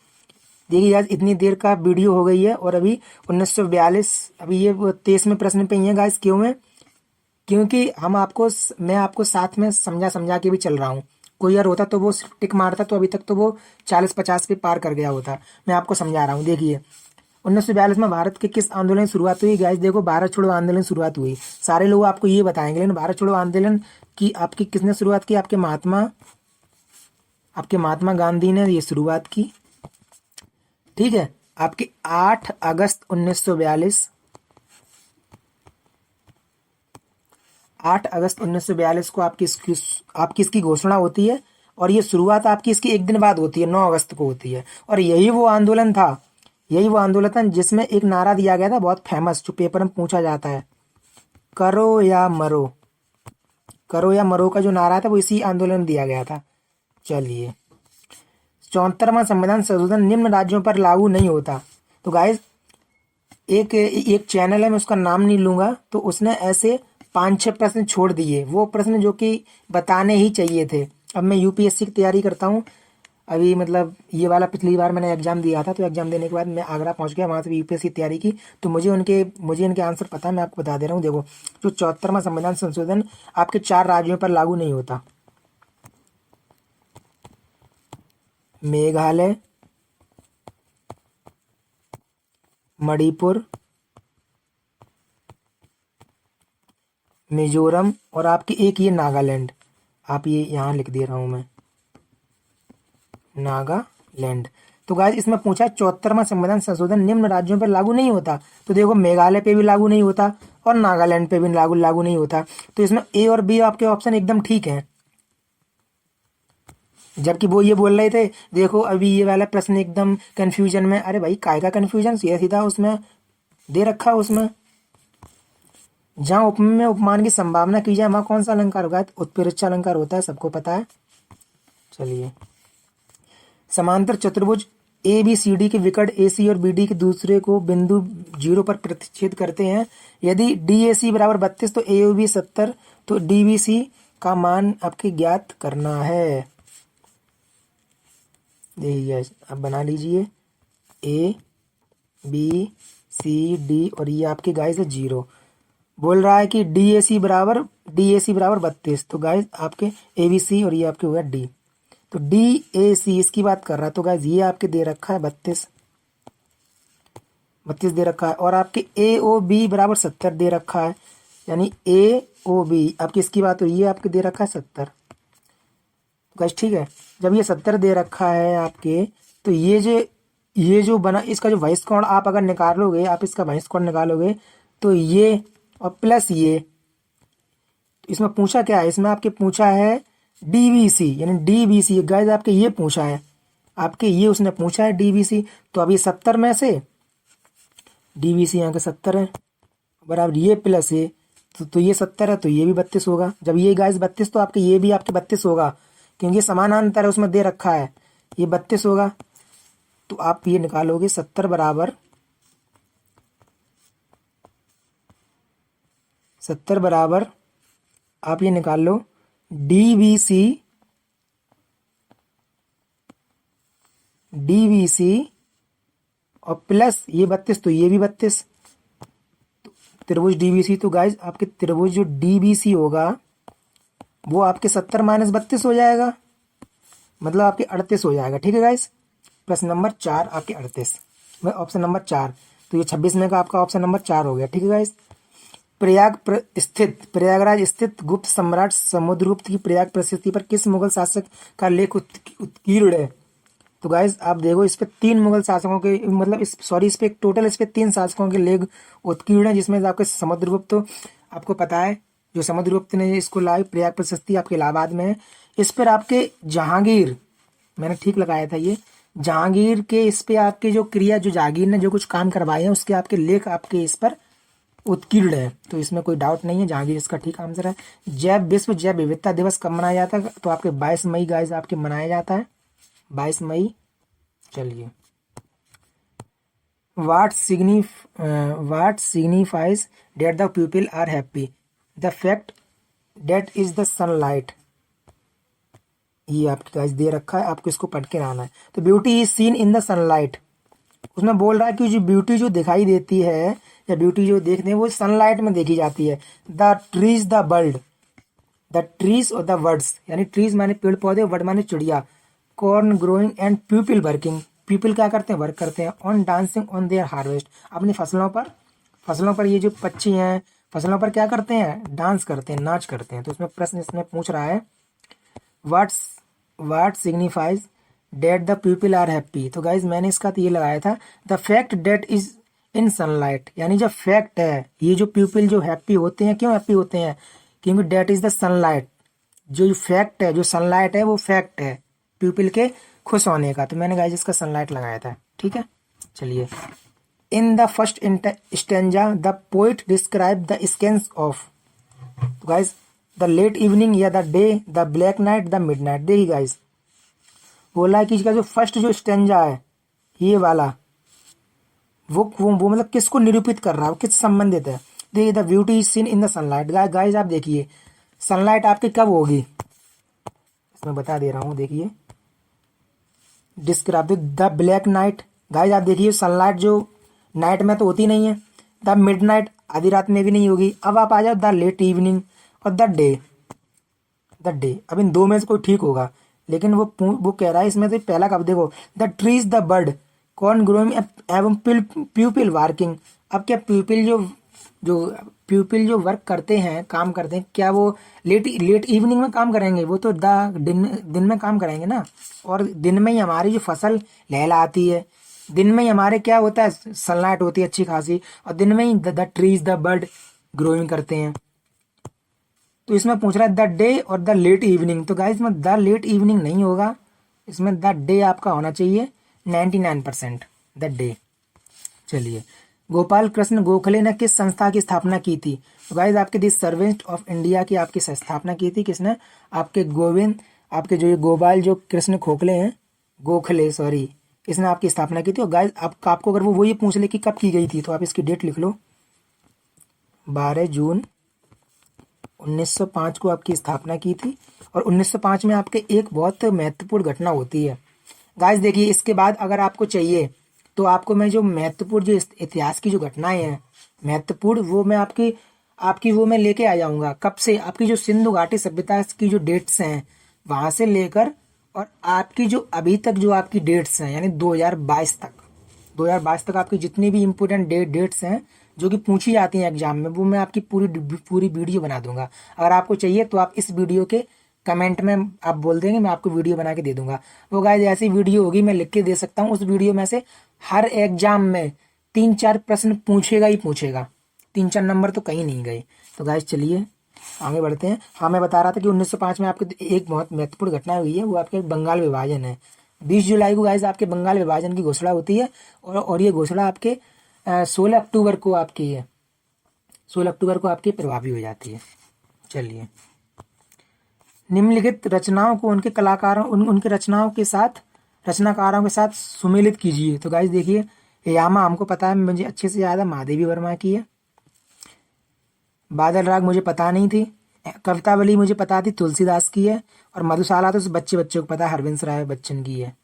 देखिए गाइस इतनी देर का वीडियो हो गई है और अभी 1942, अभी ये 23वें प्रश्न पे ही है गाइस। क्यों है? क्योंकि मैं आपको साथ में समझा के भी चल रहा हूँ। कोई यार होता तो वो टिक मारता तो अभी तक तो वो 40-50 पे पार कर गया होता। मैं आपको समझा रहा हूँ। देखिए 1942 में भारत के किस आंदोलन की शुरुआत हुई? गाइस देखो भारत छोड़ो आंदोलन की शुरुआत हुई, सारे लोग आपको ये बताएंगे, लेकिन भारत छोड़ो आंदोलन की आपकी किसने शुरुआत की? आपके महात्मा गांधी ने ये शुरुआत की। ठीक है, आपके 8 अगस्त 1942, 8 अगस्त 1942 को आपकी इसकी घोषणा होती है, और ये शुरुआत आपकी इसकी एक दिन बाद होती है, 9 अगस्त को होती है। और यही वो आंदोलन था जिसमें एक नारा दिया गया था बहुत फेमस, जो पेपर में पूछा जाता है, करो या मरो। करो या मरो का जो नारा था वो इसी आंदोलन में दिया गया था। चलिए 74वां संविधान संशोधन निम्न राज्यों पर लागू नहीं होता। तो गाइस एक चैनल है, मैं उसका नाम नहीं लूंगा, तो उसने ऐसे 5-6 प्रश्न छोड़ दिए, वो प्रश्न जो कि बताने ही चाहिए थे। अब मैं यूपीएससी की तैयारी करता हूँ अभी, मतलब ये वाला पिछली बार मैंने एग्जाम दिया था, तो एग्जाम देने के बाद मैं आगरा पहुंच गया, वहां से यूपीएससी की तैयारी की, तो मुझे इनके आंसर पता है, मैं आपको बता दे रहा हूँ। देखो जो 74वां संविधान संशोधन आपके 4 राज्यों पर लागू नहीं होता, मेघालय, मणिपुर, मिजोरम, और आपकी एक ये नागालैंड, आप ये यहाँ लिख दे रहा हूं मैं, नागालैंड। तो गाइस इसमें पूछा 74वां संविधान संशोधन निम्न राज्यों पर लागू नहीं होता, तो देखो मेघालय पे भी लागू नहीं होता और नागालैंड पे भी लागू नहीं होता, तो इसमें ए और बी आपके ऑप्शन एकदम ठीक है। जबकि वो ये बोल रहे थे, देखो अभी ये वाला प्रश्न एकदम कंफ्यूजन में, अरे भाई काय का कंफ्यूजन, सीधा उसमें दे रखा, उसमें जहां उपमेय में उपमान की संभावना की जाए वहां कौन सा अलंकार होगा? उत्प्रेक्षा अलंकार होता है, सबको पता है। चलिए समांतर चतुर्भुज ए बी सी डी के विकर्ण ए सी और बी डी के दूसरे को बिंदु 0 पर प्रतिच्छेद करते हैं। यदि डी ए सी बराबर 32 तो ए ओ बी 70, तो डी बी सी का मान आपके ज्ञात करना है। देखिए अब बना लीजिए ए बी सी डी, और ये आपके गाइस है 0। बोल रहा है कि डी ए सी बराबर 32, तो गाइस आपके ए बी सी और ये आपके हुआ डी, तो डी ए सी इसकी बात कर रहा है। तो गाइस ये आपके दे रखा है 32 दे रखा है, और आपके ए ओ बी बराबर 70 दे रखा है, यानी ए ओ बी आपकी इसकी बात हो, ये आपके दे रखा है 70। गाइस ठीक है, जब ये 70 दे रखा है आपके, तो ये जो बना इसका जो बहिष्कोण आप अगर निकालोगे, आप इसका बहिष्कोण निकालोगे, तो ये और प्लस ये। तो इसमें पूछा क्या है, इसमें आपके पूछा है डीबीसी, यानी डीबीसी गाइस आपके ये पूछा है, आपके ये उसने पूछा है डीबीसी। तो अब ये 70 में से डीबीसी यहाँ के 70 है बराबर ये प्लस ये, तो ये 70 है, तो ये भी 32 होगा। जब ये गाइस 32 तो आपके ये भी आपके 32 होगा, क्योंकि समानांतर है उसमें दे रखा है, ये 32 होगा। तो आप ये निकालोगे 70 बराबर 70 बराबर आप ये निकाल लो डीबीसी और प्लस ये 32, तो ये भी 32 त्रिभुज डीबीसी। तो गाइज आपके त्रिभुज जो डीबीसी होगा वो आपके 70 माइनस 32 हो जाएगा, मतलब आपके 38 हो जाएगा। ठीक है गाइज, प्रश्न नंबर 4 आपके 38 में ऑप्शन नंबर 4। तो ये 26 में का आपका ऑप्शन नंबर 4 हो गया। ठीक है गाइज, प्रयागराज स्थित गुप्त सम्राट समुद्रगुप्त की प्रयाग प्रसिद्धि पर किस मुगल शासक का लेख उत्कीर्ण है। तो गाइज आप देखो इस पे 3 मुगल शासकों के मतलब इस पे टोटल इस पे 3 शासकों के लेख उत्कीर्ण है, जिसमें आपके समुद्रगुप्त, आपको पता है जो समुद्रगुप्त ने इसको लाई प्रयाग प्रशस्ति आपके इलाहाबाद में है। इस पर आपके जहांगीर, मैंने ठीक लगाया था ये जहांगीर के, इस पे आपके जो क्रिया जो जहांगीर ने जो कुछ काम करवाए हैं उसके आपके लेख आपके इस पर उत्कीर्ण है। तो इसमें कोई डाउट नहीं है, जहांगीर इसका ठीक आंसर है। विश्व जैव विविधता दिवस कब मनाया जाता है, तो आपके 22 मई गाइस आपके मनाया जाता है, 22 मई। चलिए, what signifies that the people are happy, the fact that is the sunlight. ये आपके गाइस दे रखा है, आपको इसको पढ़ के आना है। तो beauty is seen in the sunlight, उसमें बोल रहा है कि जो ब्यूटी जो दिखाई देती है या ब्यूटी जो देखते हैं वो सनलाइट में देखी जाती है। The trees the bird, the trees और द वर्ड्स, यानी ट्रीज माने पेड़ पौधे, वर्ड माने चिड़िया। Corn growing and people working, people क्या करते हैं, वर्क करते हैं। On dancing on their harvest, अपनी फसलों पर ये जो पक्षी हैं फसलों पर क्या करते हैं, डांस करते हैं, नाच करते हैं। तो इसमें प्रश्न इसमें पूछ रहा है what signifies that the people are happy. तो गाइज मैंने इसका तो ये लगाया था the fact that is in sunlight, यानी जो फैक्ट है ये जो पीपल जो हैप्पी होते हैं, क्यों हैप्पी होते हैं, क्योंकि डेट इज द सनलाइट, जो फैक्ट है जो सनलाइट है वो फैक्ट है पीपल के खुश होने का। तो मैंने गाइज इसका सनलाइट लगाया था। ठीक है, चलिए, in the first stanza the poet describe the scenes of. तो गाइज द लेट इवनिंग या the day, the black night, the midnight. देखिए गाइज बोला है कि इसका जो फर्स्ट जो स्टेंजा है ये वाला वो मतलब किसको निरूपित कर रहा है, किस संबंधित है। देखिए the beauty is seen in the sunlight. Guys आप देखिए सनलाइट आपकी कब होगी, इसमें बता दे रहा हूं, देखिए describe the black night. Guys आप देखिए सनलाइट जो नाइट में तो होती नहीं है, द मिड नाइट आधी रात में भी नहीं होगी। अब आप आ जाओ द लेट इवनिंग और द डे। अब इन दो में से कोई ठीक होगा, लेकिन वो कह रहा है इसमें से पहला कब, देखो the trees the bird corn growing एवं प्यूपिल वर्किंग। अब क्या प्यूपिल जो वर्क करते हैं, काम करते हैं, क्या वो लेट इवनिंग में काम करेंगे, वो तो दिन में काम करेंगे ना। और दिन में ही हमारी जो फसल लहलाती है, दिन में ही हमारे क्या होता है, सनलाइट होती है अच्छी खासी, और दिन में ही the trees the bird growing करते हैं। तो इसमें पूछ रहा है द डे और द लेट इवनिंग। तो गाइस इसमें द लेट इवनिंग नहीं होगा, इसमें द डे आपका होना चाहिए 99% द डे। चलिए, गोपाल कृष्ण गोखले ने किस संस्था की स्थापना की थी। तो गाइस आपके दिस सर्वेंट ऑफ इंडिया की आपकी स्थापना की थी किसने, आपके आपके जो ये गोपाल जो कृष्ण खोखले हैं, गोखले सॉरी, इसने आपकी स्थापना की थी। और गाइस आपको अगर वो ये पूछ ले कि कब की गई थी, तो आप इसकी डेट लिख लो, 12 जून 1905 को आपकी स्थापना की थी। और 1905 में आपके एक बहुत महत्वपूर्ण घटना होती है। गाइस देखिए इसके बाद अगर आपको चाहिए तो आपको मैं जो महत्वपूर्ण जो इतिहास की जो घटनाएं हैं महत्वपूर्ण, वो मैं आपकी वो मैं लेके आ जाऊंगा। कब से, आपकी जो सिंधु घाटी सभ्यता की जो डेट्स हैं वहां से लेकर और आपकी जो अभी तक जो आपकी डेट्स हैं, यानी 2022 तक आपकी जितनी भी इम्पोर्टेंट डेट्स हैं जो कि पूछी जाती हैं एग्जाम में, वो मैं आपकी पूरी वीडियो बना दूंगा। अगर आपको चाहिए तो आप इस वीडियो के कमेंट में आप बोल देंगे, मैं आपको वीडियो बना के दे दूंगा। वो गाइस ऐसी वीडियो होगी मैं लिख के दे सकता हूँ, उस वीडियो में से हर एग्जाम में 3-4 प्रश्न पूछेगा ही पूछेगा। 3-4 नंबर तो कहीं नहीं गए। तो गाइस चलिए आगे बढ़ते हैं। हाँ, मैं बता रहा था कि 1905 में आपके एक बहुत महत्वपूर्ण घटना हुई है, वो आपके बंगाल विभाजन है। 20 जुलाई को गाइस आपके बंगाल विभाजन की घोषणा होती है, और ये घोषणा आपके 16 अक्टूबर को आपकी है, 16 अक्टूबर को आपकी प्रभावी हो जाती है। चलिए, निम्नलिखित रचनाओं को उनके कलाकारों उनके रचनाकारों के साथ सुमेलित कीजिए। तो गाइस देखिए, यामा हमको पता है, मुझे अच्छे से याद है, महादेवी वर्मा की है। बादल राग मुझे पता नहीं थी। कवितावली मुझे पता थी, तुलसीदास की है। और मधुशाला तो बच्चे बच्चों को पता है, हरवंश राय बच्चन की है।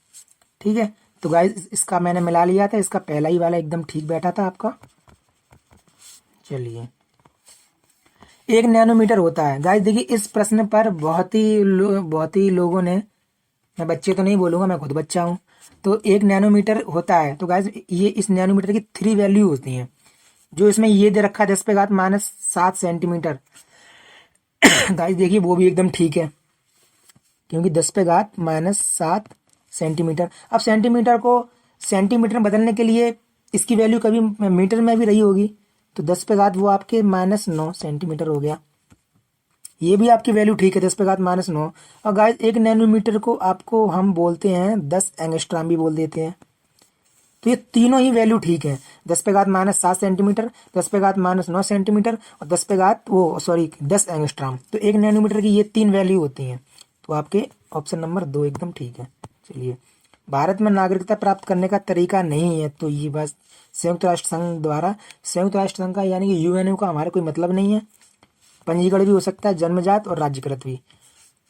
ठीक है, तो गाइस इसका मैंने मिला लिया था, इसका पहला ही वाला एकदम ठीक बैठा था आपका। चलिए, 1 नैनोमीटर होता है। गाइस देखिए, इस प्रश्न पर बहुत ही लोगों ने, मैं बच्चे तो नहीं बोलूंगा, मैं खुद बच्चा हूँ। तो 1 नैनोमीटर होता है। तो गाइस ये इस नैनोमीटर की 3 वैल्यू होती हैं। जो इसमें ये दे रखा है 10⁻⁷ सेंटीमीटर, गाइस देखिए वो भी एकदम ठीक है, क्योंकि 10⁻⁷ सेंटीमीटर। अब सेंटीमीटर को सेंटीमीटर में बदलने के लिए इसकी वैल्यू कभी मीटर में भी रही होगी, तो 10 वो आपके -9 सेंटीमीटर हो गया। ये भी आपकी वैल्यू ठीक है, 10⁻⁹। और गाइस 1 नैनोमीटर को आपको हम बोलते हैं 10 एंगस्ट्रॉम भी बोल देते हैं। तो ये तीनों ही वैल्यू ठीक है, 10⁻⁷ सेंटीमीटर, 10⁻⁹ सेंटीमीटर, और 10 एंगस्ट्रॉम। तो 1 नैनोमीटर की ये 3 वैल्यू होती हैं। तो आपके ऑप्शन नंबर 2 एकदम ठीक है। चलिए, भारत में नागरिकता प्राप्त करने का तरीका नहीं है। तो ये बस संयुक्त राष्ट्र संघ द्वारा, संयुक्त राष्ट्र संघ का यानी कि यूएनओ का हमारा कोई मतलब नहीं है। पंजीकरण भी हो सकता है, जन्मजात और राज्यकृत भी।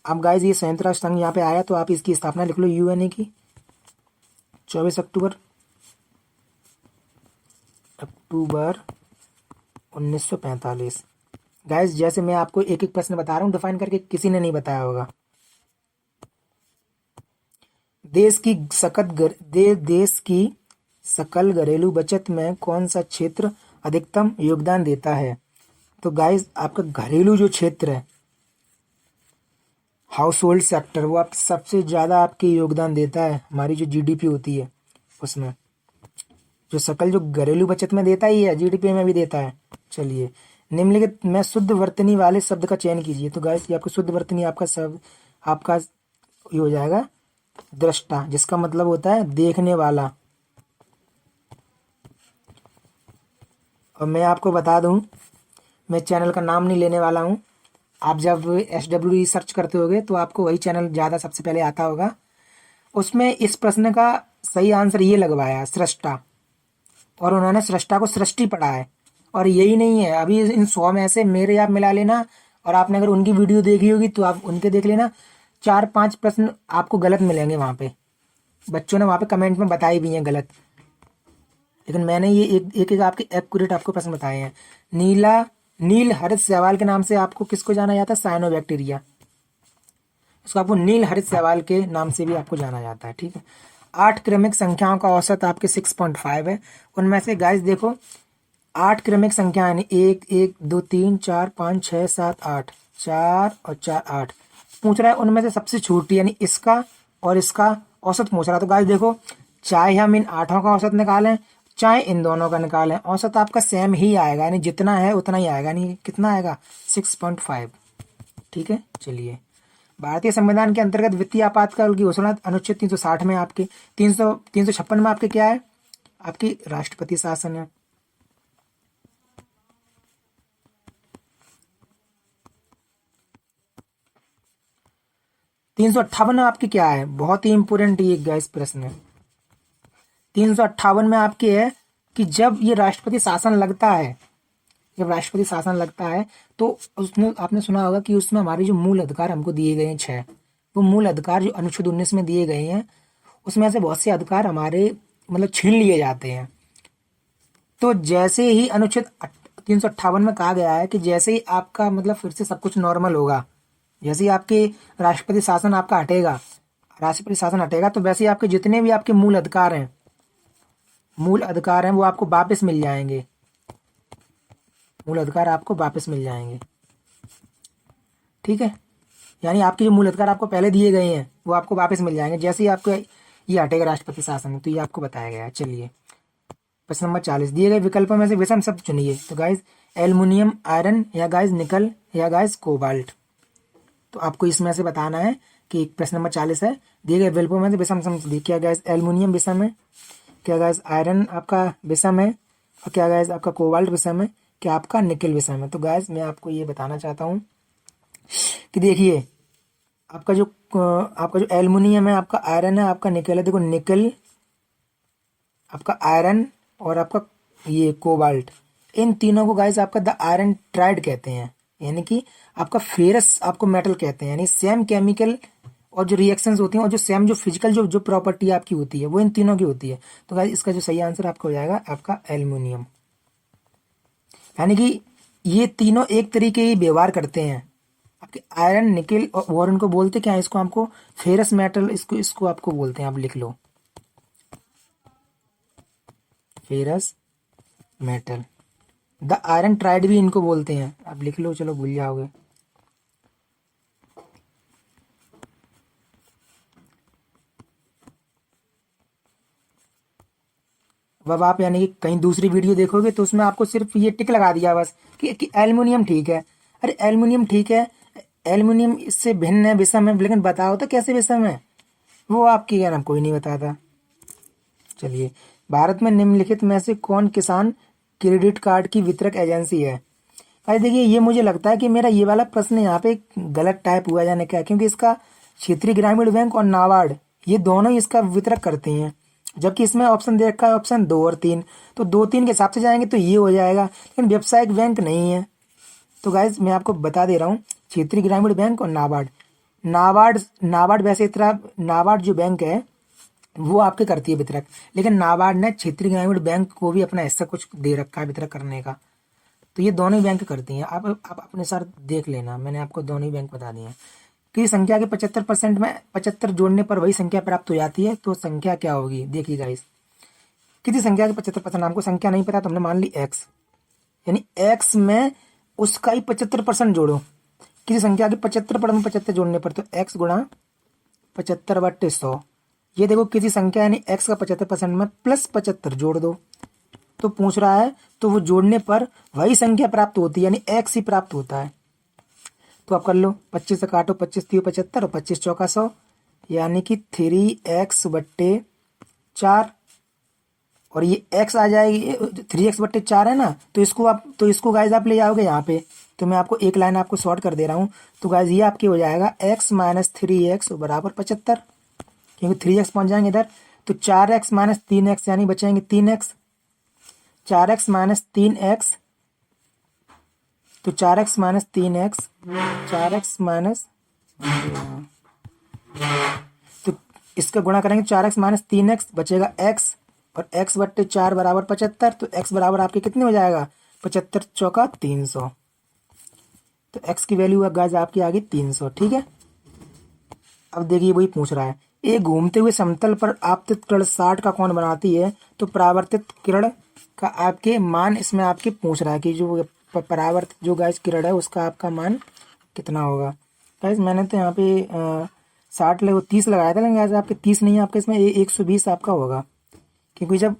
अब गाइस ये संयुक्त राष्ट्र संघ यहाँ पे आया, तो आप इसकी स्थापना लिख लो, यूएनए की 24 अक्टूबर 1945। गाइस जैसे मैं आपको एक एक प्रश्न बता रहा हूँ डिफाइन करके, किसी ने नहीं बताया होगा। देश की सकल घरेलू बचत में कौन सा क्षेत्र अधिकतम योगदान देता है? तो गाइस आपका घरेलू जो क्षेत्र है, हाउस होल्ड सेक्टर, वो आप सबसे ज्यादा आपके योगदान देता है। हमारी जो जीडीपी होती है उसमें, जो सकल जो घरेलू बचत में देता ही है, जीडीपी में भी देता है। चलिए, निम्नलिखित में शुद्ध वर्तनी वाले शब्द का चयन कीजिए। तो गाइस ये आपको शुद्ध वर्तनी आपका शब्द आपका ये हो जाएगा दृष्टा, जिसका मतलब होता है देखने वाला। और मैं आपको बता दूं, मैं चैनल का नाम नहीं लेने वाला हूं। आप जब SWD सर्च करते होगे तो आपको वही चैनल ज़्यादा सबसे पहले आता होगा। उसमें इस प्रश्न का सही आंसर ये लगवाया, सृष्टा। और उन्होंने सृष्टा को सृष्टि पढ़ा है। और यही नहीं है, अभी इन 100 में से मेरे आप मिला लेना, और आपने अगर उनकी वीडियो देखी होगी तो आप उनके देख लेना, 4-5 प्रश्न आपको गलत मिलेंगे वहाँ पे। बच्चों ने वहाँ पे कमेंट में बताए भी हैं गलत, लेकिन मैंने ये एक एक आपके एक्यूरेट आपको प्रश्न बताए हैं। नील हरित शैवाल के नाम से आपको किसको जाना जाता है? साइनोबैक्टीरिया। इसको आपको नील हरित शैवाल के नाम से भी आपको जाना जाता है। ठीक है, 8 क्रमिक संख्याओं का औसत आपके 6.5 है। उनमें से गाइस देखो, 8 क्रमिक संख्या यानी 1 1 2 3 4 5 6 7 8, 4 और 4 8 पूछ रहा है। उनमें से सबसे छोटी यानी इसका और इसका औसत पूछ रहा है। तो गाइस देखो, चाहे हम इन 8 का औसत निकालें, चाहे इन दोनों का निकालें, औसत आपका सेम ही आएगा, यानी जितना है उतना ही आएगा। यानी कितना आएगा? 6.5। ठीक है, चलिए, भारतीय संविधान के अंतर्गत वित्तीय आपातकाल की घोषणा अनुच्छेद 360 में आपके 356 में आपके क्या है? आपकी राष्ट्रपति शासन है। तीन सौ अट्ठावन में आपकी क्या है? बहुत ही इंपोर्टेंट ये गैस प्रश्न है। 358 में आपके है कि जब ये राष्ट्रपति शासन लगता है, जब राष्ट्रपति शासन लगता है तो उसमें आपने सुना होगा कि उसमें हमारे जो मूल अधिकार हमको दिए गए हैं 6, वो मूल अधिकार जो अनुच्छेद 19 में दिए गए हैं, उसमें से बहुत से अधिकार हमारे मतलब छीन लिए जाते हैं। तो जैसे ही अनुच्छेद 358 में कहा गया है कि जैसे ही आपका मतलब फिर से सब कुछ नॉर्मल होगा, जैसे ही आपके राष्ट्रपति शासन आपका हटेगा, राष्ट्रपति शासन हटेगा, तो वैसे ही आपके जितने भी आपके मूल अधिकार हैं वो आपको वापस मिल जाएंगे। मूल अधिकार आपको वापस मिल जाएंगे। ठीक है, यानी आपके जो मूल अधिकार आपको पहले दिए गए हैं वो आपको वापस मिल जाएंगे जैसे ही आपको ये हटेगा राष्ट्रपति शासन। तो ये आपको बताया गया है। चलिए, प्रश्न नंबर 40, दिए गए विकल्पों में से विषम शब्द चुनिए। तो गाइस एल्युमिनियम, आयरन या गाइस निकल या गाइस कोबाल्ट। तो आपको इसमें से बताना है कि प्रश्न नंबर 40 है, दिए गए विकल्पों में से विषम संख्या क्या गाइस एल्युमिनियम विषम है, क्या गाइस आयरन आपका विषम है, और क्या गाइस आपका कोबाल्ट विषम है, क्या आपका निकल विषम है। तो गाइस मैं आपको ये बताना चाहता हूँ कि देखिए आपका जो एल्युमिनियम है, आपका आयरन है, आपका निकल है। देखो निकल, आपका आयरन और आपका ये कोबाल्ट, इन तीनों को गाइस आपका द आयरन ट्राइड कहते हैं, यानी कि आपका फेरस आपको मेटल कहते हैं। यानी सेम केमिकल और जो रिएक्शंस होती हैं और जो सेम जो फिजिकल जो प्रॉपर्टी आपकी होती है वो इन तीनों की होती है। तो गाइस इसका जो सही आंसर आपका हो जाएगा आपका एल्युमिनियम। यानी कि ये तीनों एक तरीके ही व्यवहार करते हैं। आपके आयरन, निकल और इनको बोलते क्या है, इसको आपको फेरस मेटल, इसको आपको बोलते हैं। आप लिख लो ferrous metal. The iron triad भी इनको बोलते हैं, आप लिख लो, चलो भूल जाओगे। अब आप यानी कि कहीं दूसरी वीडियो देखोगे तो उसमें आपको सिर्फ ये टिक लगा दिया बस कि एल्युमिनियम ठीक है। अरे एल्युमिनियम ठीक है, एल्युमिनियम इससे भिन्न है, विषम है, लेकिन बताओ तो कैसे विषम है, वो आपकी क्या नाम कोई नहीं बताता। चलिए, भारत में निम्नलिखित में से कौन किसान क्रेडिट कार्ड की वितरक एजेंसी है। भाई देखिए, ये मुझे लगता है कि मेरा ये वाला प्रश्न यहाँ पे गलत टाइप हुआ जाने क्या, क्योंकि इसका क्षेत्रीय ग्रामीण बैंक और नाबार्ड ये दोनों ही इसका वितरक करते हैं, जबकि इसमें ऑप्शन दे रखा है ऑप्शन 2 और 3। तो 2 3 के हिसाब से जाएंगे तो ये हो जाएगा, लेकिन व्यावसायिक बैंक नहीं है। तो गाइज मैं आपको बता दे रहा हूँ, क्षेत्रीय ग्रामीण बैंक और नाबार्ड। नाबार्ड वैसे इतना, नाबार्ड जो बैंक है वो आपके करती है वितरक, लेकिन नाबार्ड ने क्षेत्रीय ग्रामीण बैंक को भी अपना हिस्सा कुछ दे रखा है वितरक करने का। तो ये दोनों ही बैंक करती हैं। आप अपने साथ देख लेना, मैंने आपको दोनों ही बैंक बता दिए हैं। कि संख्या के 75% में 75 जोड़ने पर वही संख्या प्राप्त हो जाती है, तो संख्या क्या होगी देखिए गाइस। किसी संख्या के 75%, हमको संख्या नहीं पता तो हमने मान ली x, यानी x में उसका ही 75% जोड़ो। किसी संख्या के 75 में 75 जोड़ने पर तो x गुणा 75/100। ये देखो किसी संख्या यानी x का 75% में प्लस 75 जोड़ दो, तो पूछ रहा है तो वो जोड़ने पर वही संख्या प्राप्त होती है, यानी x ही प्राप्त होता है। तो आप कर लो, 25 से काटो, 25 3 75 और 25 चौका 100, यानी कि 3x/4। और ये x आ जाएगी, 3x/4 है ना, तो इसको गाइज आप ले जाओगे यहाँ पे। तो मैं आपको एक लाइन आपको शॉर्ट कर दे रहा हूँ। तो गाइज ये आपके हो जाएगा x - 3x बराबर 75, क्योंकि 3x पहुंच जाएंगे इधर। तो 4x - 3x यानी बचेंगे 3x, 4x - 3x, तो 4x - 3x, 4x माइनस, तो इसका गुणा करेंगे 4x - 3x बचेगा x, और x/4 बराबर 75। तो x बराबर आपके कितने हो जाएगा, 75 चौका 300। तो x की वैल्यू गाइस आपकी आ गई 300, ठीक है। अब देखिए वही पूछ रहा है, एक घूमते हुए समतल पर आपतित किरण 60 का कोण बनाती है, तो परावर्तित किरण का आपके मान इसमें आपके पूछ रहा है कि जो परावर्तित जो गाइस किरण है उसका आपका मान कितना होगा। गाइस मैंने तो यहाँ पे 30 लगाया था, लेकिन गाइस आपके 30 नहीं है, आपके इसमें 120 आपका होगा, क्योंकि जब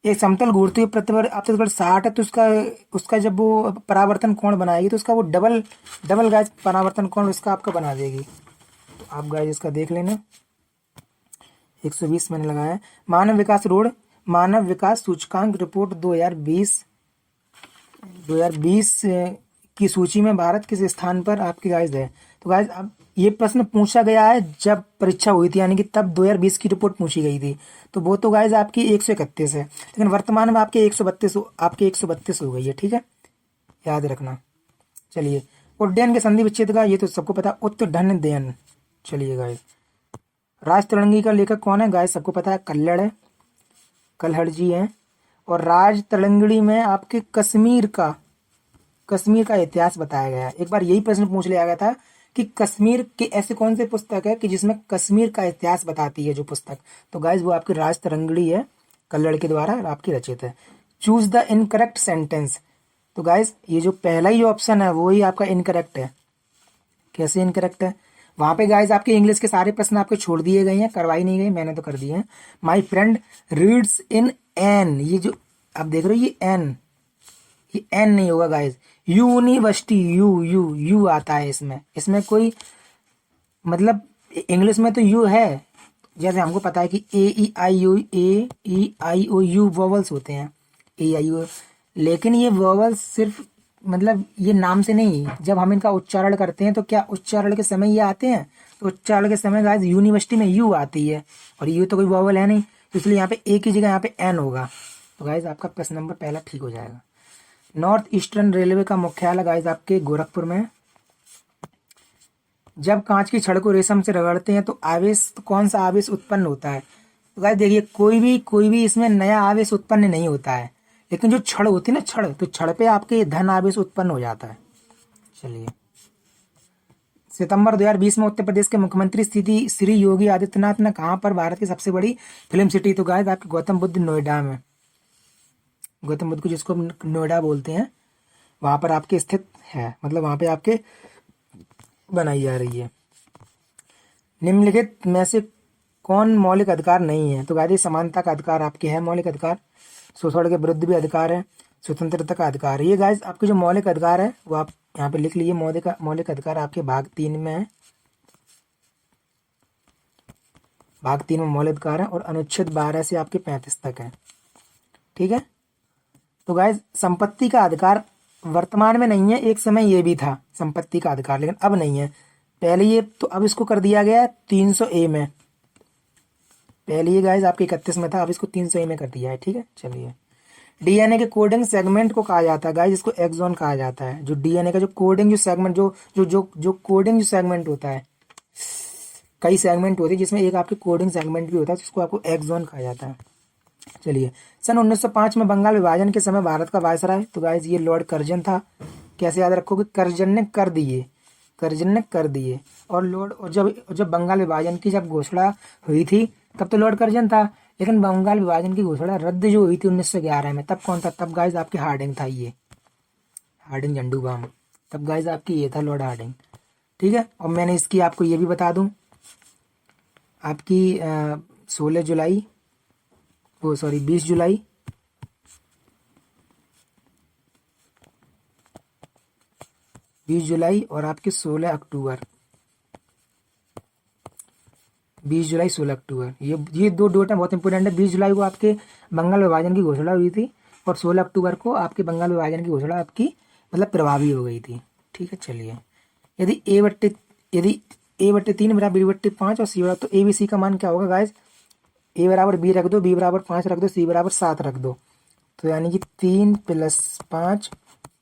एक समतल घूरती हुई पृथ्वी पर आपतित किरण 60 है तो उसका जब वो परावर्तन कोण बनाएगी तो उसका वो डबल गाइस परावर्तन कोण उसका आपका बना देगी। तो आप गाइस इसका देख लेना, 120 मैंने लगाया। मानव विकास सूचकांक रिपोर्ट 2020 की सूची में भारत किस स्थान पर आपकी गाइस है। तो गाइस अब ये प्रश्न पूछा गया है जब परीक्षा हुई थी, यानी कि तब 2020 की रिपोर्ट पूछी गई थी, तो वो तो गाइस आपकी 131 है, लेकिन वर्तमान में आपके 132 हो गई है, ठीक है, याद रखना। चलिए, उड्डयन के संधि विच्छेद का ये तो सबको पता, उत्तढ़न दयन। चलिए गाइस, राज तरंगी का लेखक कौन है गाइस, सबको पता है, कल्हड़ जी हैं। और राज तरंगिणी में आपके कश्मीर का इतिहास बताया गया है। एक बार यही प्रश्न पूछ लिया गया था कि कश्मीर के ऐसे कौन से पुस्तक है कि जिसमें कश्मीर का इतिहास बताती है जो पुस्तक, तो गाइस वो आपकी राज तरंगिणी है, कल्हड़ के द्वारा आपकी रचित है। Choose the incorrect sentence. तो गाइस ये जो पहला ही ऑप्शन है वो ही आपका इनकरेक्ट है। कैसे इनकरेक्ट है, वहां पे गाइस आपके इंग्लिश के सारे प्रश्न आपके छोड़ दिए गए हैं, करवाई नहीं गई, मैंने तो कर दिए हैं। My friend reads in an, ये जो आप देख रहे हो ये एन, ये एन नहीं होगा guys, university, you you you आता है इसमें। इसमें कोई मतलब इंग्लिश में तो यू है, जैसे हमको पता है कि ए ई आई ओ यू वोवल्स होते हैं, ए आई ओ, लेकिन ये वोवल्स सिर्फ मतलब ये नाम से नहीं, जब हम इनका उच्चारण करते हैं तो क्या उच्चारण के समय ये आते हैं, तो उच्चारण के समय गाइस यूनिवर्सिटी में यू आती है, और यू तो कोई वोवल है नहीं, तो इसलिए यहाँ पे ए की जगह यहाँ पे एन होगा। तो गाइस आपका प्रश्न नंबर पहला ठीक हो जाएगा। नॉर्थ ईस्टर्न रेलवे का मुख्यालय गाइस आपके गोरखपुर में है। जब कांच की छड़ को रेशम से रगड़ते हैं तो आवेश, तो कौन सा आवेश उत्पन्न होता है? तो गाइस देखिए, कोई भी इसमें नया आवेश उत्पन्न नहीं होता है, लेकिन जो छड़ होती है ना, छड़, तो छड़ पे आपके धन आवेश उत्पन्न हो जाता है। चलिए, सितंबर 2020 में उत्तर प्रदेश के मुख्यमंत्री श्री योगी आदित्यनाथ ने कहाँ पर भारत की सबसे बड़ी फिल्म सिटी, तो गाइस आपके गौतम बुद्ध नोएडा में, गौतम बुद्ध को जिसको नोएडा बोलते हैं, वहां पर आपके स्थित है, मतलब वहां पे आपके बनाई जा रही है। निम्नलिखित में से कौन मौलिक अधिकार नहीं है? तो गाइस समानता का अधिकार आपके है मौलिक अधिकार, शोषण के विरुद्ध भी अधिकार है, स्वतंत्रता का अधिकार। ये गाइस आपके जो मौलिक अधिकार है वो आप यहाँ पे लिख लीजिए। मौलिक अधिकार आपके भाग 3 में है, भाग 3 में मौलिक अधिकार है, और अनुच्छेद 12 से आपके 35 तक है। ठीक है, तो गाइस संपत्ति का अधिकार वर्तमान में नहीं है, एक समय ये भी था संपत्ति का अधिकार, लेकिन अब नहीं है। पहले ये, तो अब इसको कर दिया गया है 300A में, पहले ये गाइस आपके 31 में था, अब इसको 300A में कर दिया है। ठीक है, चलिए, डीएनए के कोडिंग सेगमेंट को कहा जाता है गाइस, इसको एक्सॉन कहा जाता है। जो डीएनए का जो कोडिंग जो सेगमेंट जो कोडिंग जो सेगमेंट होता है, कई सेगमेंट होते हैं जिसमें एक आपके कोडिंग सेगमेंट भी होता है, जिसको आपको एक्सॉन कहा जाता है। चलिए, सन 1905 में बंगाल विभाजन के समय भारत का वायसराय, तो गाइस ये लॉर्ड कर्जन था। कैसे याद रखोगे? कर्जन ने कर दिए, कर्जन ने कर दिए। और जब बंगाल विभाजन की जब घोषणा हुई थी तब तो लॉर्ड कर्जन था, लेकिन बंगाल विभाजन की घोषणा रद्द जो हुई थी 1911 में, तब कौन था? तब गाइस आपके हार्डिंग था, ये हार्डिंग झंडूबाम, तब गाइस आपकी ये था लॉर्ड हार्डिंग। ठीक है, और मैंने इसकी आपको ये भी बता दूं, आपकी 16 जुलाई, वो सॉरी 20 जुलाई 20 जुलाई और आपके 16 अक्टूबर, 20 जुलाई 16 अक्टूबर, ये दो डेट बहुत इंपॉर्टेंट है। 20 जुलाई को आपके बंगाल विभाजन की घोषणा हुई थी, और 16 अक्टूबर को आपके बंगाल विभाजन की घोषणा आपकी मतलब प्रभावी हो गई थी। ठीक है, चलिए, यदि A/3 बराबर B/5 और C बराबर, तो ABC का मान क्या होगा गाइस? A बराबर B रख दो, B बराबर 5 रख दो, C बराबर 7 रख दो, तो यानी कि 3 + 5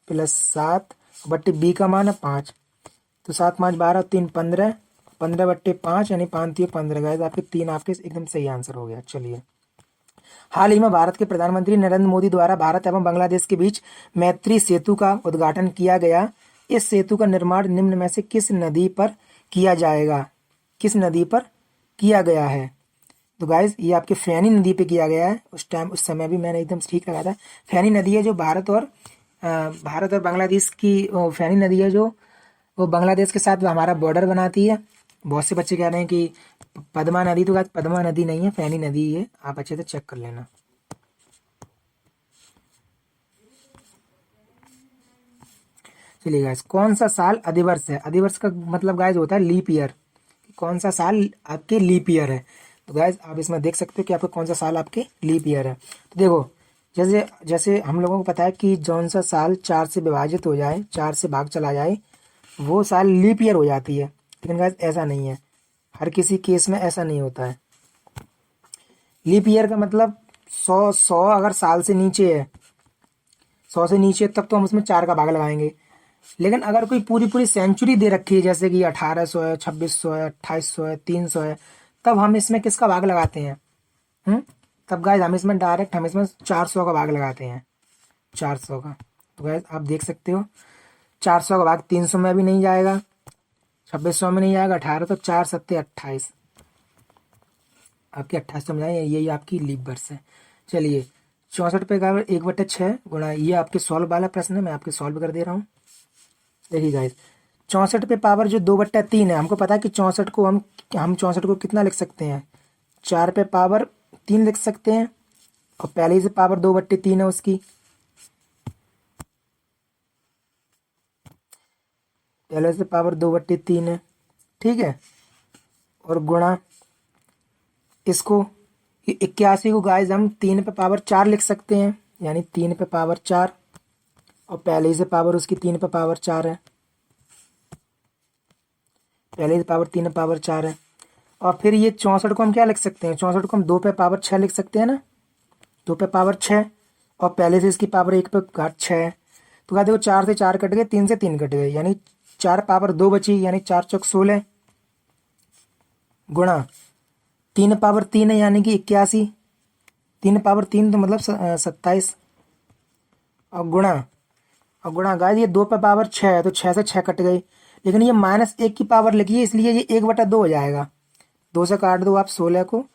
+ 7 बट्टे B का मान है 5, तो 7 5 12 3 15, 15/5 यानी 5 3 15 गाइस आपके 3 आपके एकदम सही आंसर हो गया। चलिए, हाल ही में भारत के प्रधानमंत्री नरेंद्र मोदी द्वारा भारत एवं बांग्लादेश के बीच मैत्री सेतु का उद्घाटन किया गया। इस सेतु का निर्माण निम्न में से किस नदी पर किया जाएगा? किस नदी पर किया गया है? तो गाइस ये आपके फैनी नदी पे किया गया है। उस समय भी मैंने एकदम ठीक लगा था। फैनी नदी है जो भारत और बांग्लादेश की, फैनी नदी है जो वो बांग्लादेश के साथ हमारा बॉर्डर बनाती है। बहुत से बच्चे कह रहे हैं कि पद्मा नदी, तो गाइस पद्मा नदी नहीं है, फैनी नदी है, आप अच्छे से चेक कर लेना। चलिए गाइस, कौन सा साल अधिवर्ष है? अधिवर्ष का मतलब गाइस होता है लीप ईयर। कौन सा साल आपके लीप ईयर है? तो गाइस आप इसमें देख सकते हो कि आपका कौन सा साल आपके लीप ईयर है। तो देखो, जैसे जैसे हम लोगों को पता है कि जौन सा साल 4 से विभाजित हो जाए, 4 से भाग चला जाए, वो साल लीप ईयर हो जाती है। लेकिन गाइस ऐसा नहीं है, हर किसी केस में ऐसा नहीं होता है। लीप ईयर का मतलब 100 अगर साल से नीचे है, 100 से नीचे, तब तो हम उसमें 4 का भाग लगाएंगे। लेकिन अगर कोई पूरी सेंचुरी दे रखी है, जैसे कि 1800 है, 2600 है, 2800 है, 300 है, तब हम इसमें किसका भाग लगाते हैं? तब गाइस हम इसमें 400 का भाग लगाते हैं, 400 का। तो गाइस आप देख सकते हो 400 का भाग 300 में भी नहीं जाएगा, 2600 में नहीं जाएगा, 18, तो 4 7 28, आपकी 28 में जाएगी, यही आपकी लीप वर्ष है। चलिए, 64 पे का 1/6 गुणा, ये आपके सॉल्व वाला प्रश्न है, मैं आपके सॉल्व कर दे रहा हूँ। देखिए गाइस, 64 पे पावर जो 2/3 है, हमको पता है कि 64 को हम 64 को कितना लिख सकते हैं? 4 पे पावर 3 लिख सकते हैं, और पहले से पावर 2/3 है उसकी, पहले से पावर 2/3 है, ठीक है। और गुणा इसको 81 को गाइस हम 3 पे पावर 4 लिख सकते हैं, यानी 3 पे पावर 4, और पहले से पावर उसकी 3 पे पावर 4 है, पहले से पावर 3 पे पावर 4 है। और फिर ये 64 को हम क्या लिख सकते हैं, 64 को हम 2 पे पावर 6 लिख सकते हैं ना, 2 पे पावर 6, और पहले से इसकी पावर 1 पे घात 6 है। तो क्या देखो 4 से 4 कट गए, 3 से 3 कट गए, यानी 4 पावर 2 बची, यानी 4 चौक 16, गुणा 3 पावर 3 है यानी कि 81, 3 पावर 3 तो मतलब 27, और गुणा गाइस ये 2 पे पावर 6 है तो 6 से 6 कट गई, लेकिन ये -1 की पावर लिखी है इसलिए ये 1/2 हो जाएगा। 2 से काट दो आप 16 को,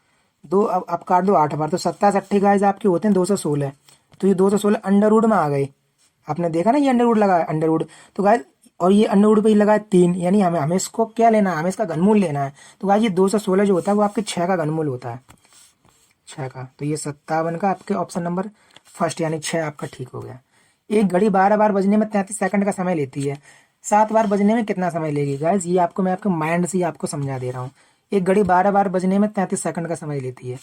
दो अब आप काट दो 8 बार, तो 27 अट्ठे गाइस आपके होते हैं 216। तो ये 216 अंडर रूट में आ गए, आपने देखा ना ये अंडर रूट लगा है, अंडर रूट तो गाइस, और ये अंडर रूट पे ही लगा है 3, यानी हमें हमें इसको क्या लेना है, हमें इसका घनमूल लेना है। तो गाइस ये 216 जो होता है वो आपके 6 का घनमूल होता है, 6 का। तो ये 57 का आपके ऑप्शन नंबर फर्स्ट यानी 6 आपका ठीक हो गया। एक घड़ी 12 बार बजने में 33 सेकंड का समय लेती है, 7 बार बजने में कितना समय लेगी गाइस, ये आपको मैं आपके माइंड से ही आपको समझा दे रहा हूँ। एक घड़ी 12 बार बजने में 33 सेकंड का समय लेती है।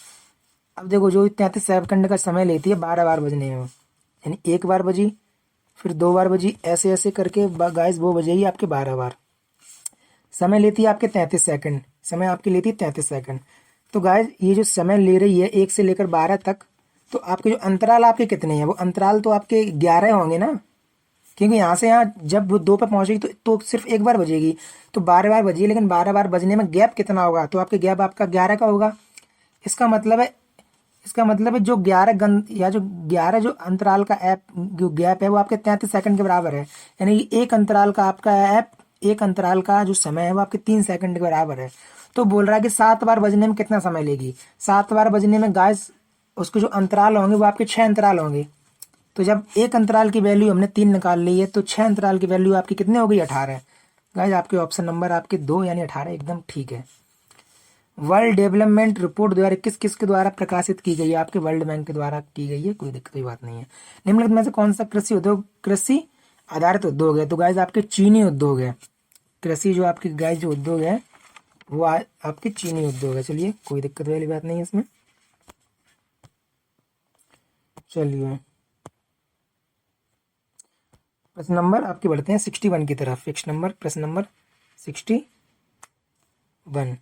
अब देखो जो 33 सेकंड का समय लेती है 12 बार बजने में, यानी 1 बार बजी, फिर 2 बार बजी, ऐसे ऐसे करके गाइस वो बजेगी आपके 12 बार। समय लेती है आपके 33 सेकंड, समय आपकी लेती है 33 सेकंड। तो गाइस ये जो समय ले रही है 1 से लेकर 12 तक, तो आपके जो अंतराल आपके कितने हैं, वो अंतराल तो आपके 11 होंगे ना, क्योंकि यहाँ से यहाँ जब वो 2 पर पहुंचेगी तो सिर्फ 1 बार बजेगी, तो 12 बार बजेगी, लेकिन 12 बार बजने में गैप कितना होगा, तो आपके गैप आपका 11 का होगा। इसका मतलब है जो 11 गन या जो 11 जो अंतराल का ऐप जो गैप है वो आपके 33 सेकंड के बराबर है, यानी एक अंतराल का आपका ऐप, एक अंतराल का जो समय है वो आपके 3 सेकंड के बराबर है। तो बोल रहा है कि 7 बार बजने में कितना समय लेगी, 7 बार बजने में गाइस उसके जो अंतराल होंगे वो आपके 6 अंतराल होंगे। तो जब एक अंतराल की वैल्यू हमने 3 निकाल ली है तो 6 अंतराल की वैल्यू आपकी कितनी हो गई, 18। गाइस आपके ऑप्शन नंबर आपके 2 यानी 18 एकदम ठीक है। वर्ल्ड डेवलपमेंट रिपोर्ट 2021 किसके द्वारा प्रकाशित की गई है, आपके वर्ल्ड बैंक के द्वारा की गई है, कोई दिक्कत की बात नहीं है। निम्नलिखित में से कौन सा कृषि आधारित उद्योग है, तो गाइस आपके चीनी उद्योग है। कृषि जो आपकी गाइस जो उद्योग है वो आपके चीनी उद्योग है। चलिए कोई दिक्कत वाली बात नहीं है इसमें। चलिए प्रश्न नंबर आपके बढ़ते हैं 61 की तरफ। फिक्स नंबर प्रश्न नंबर 61।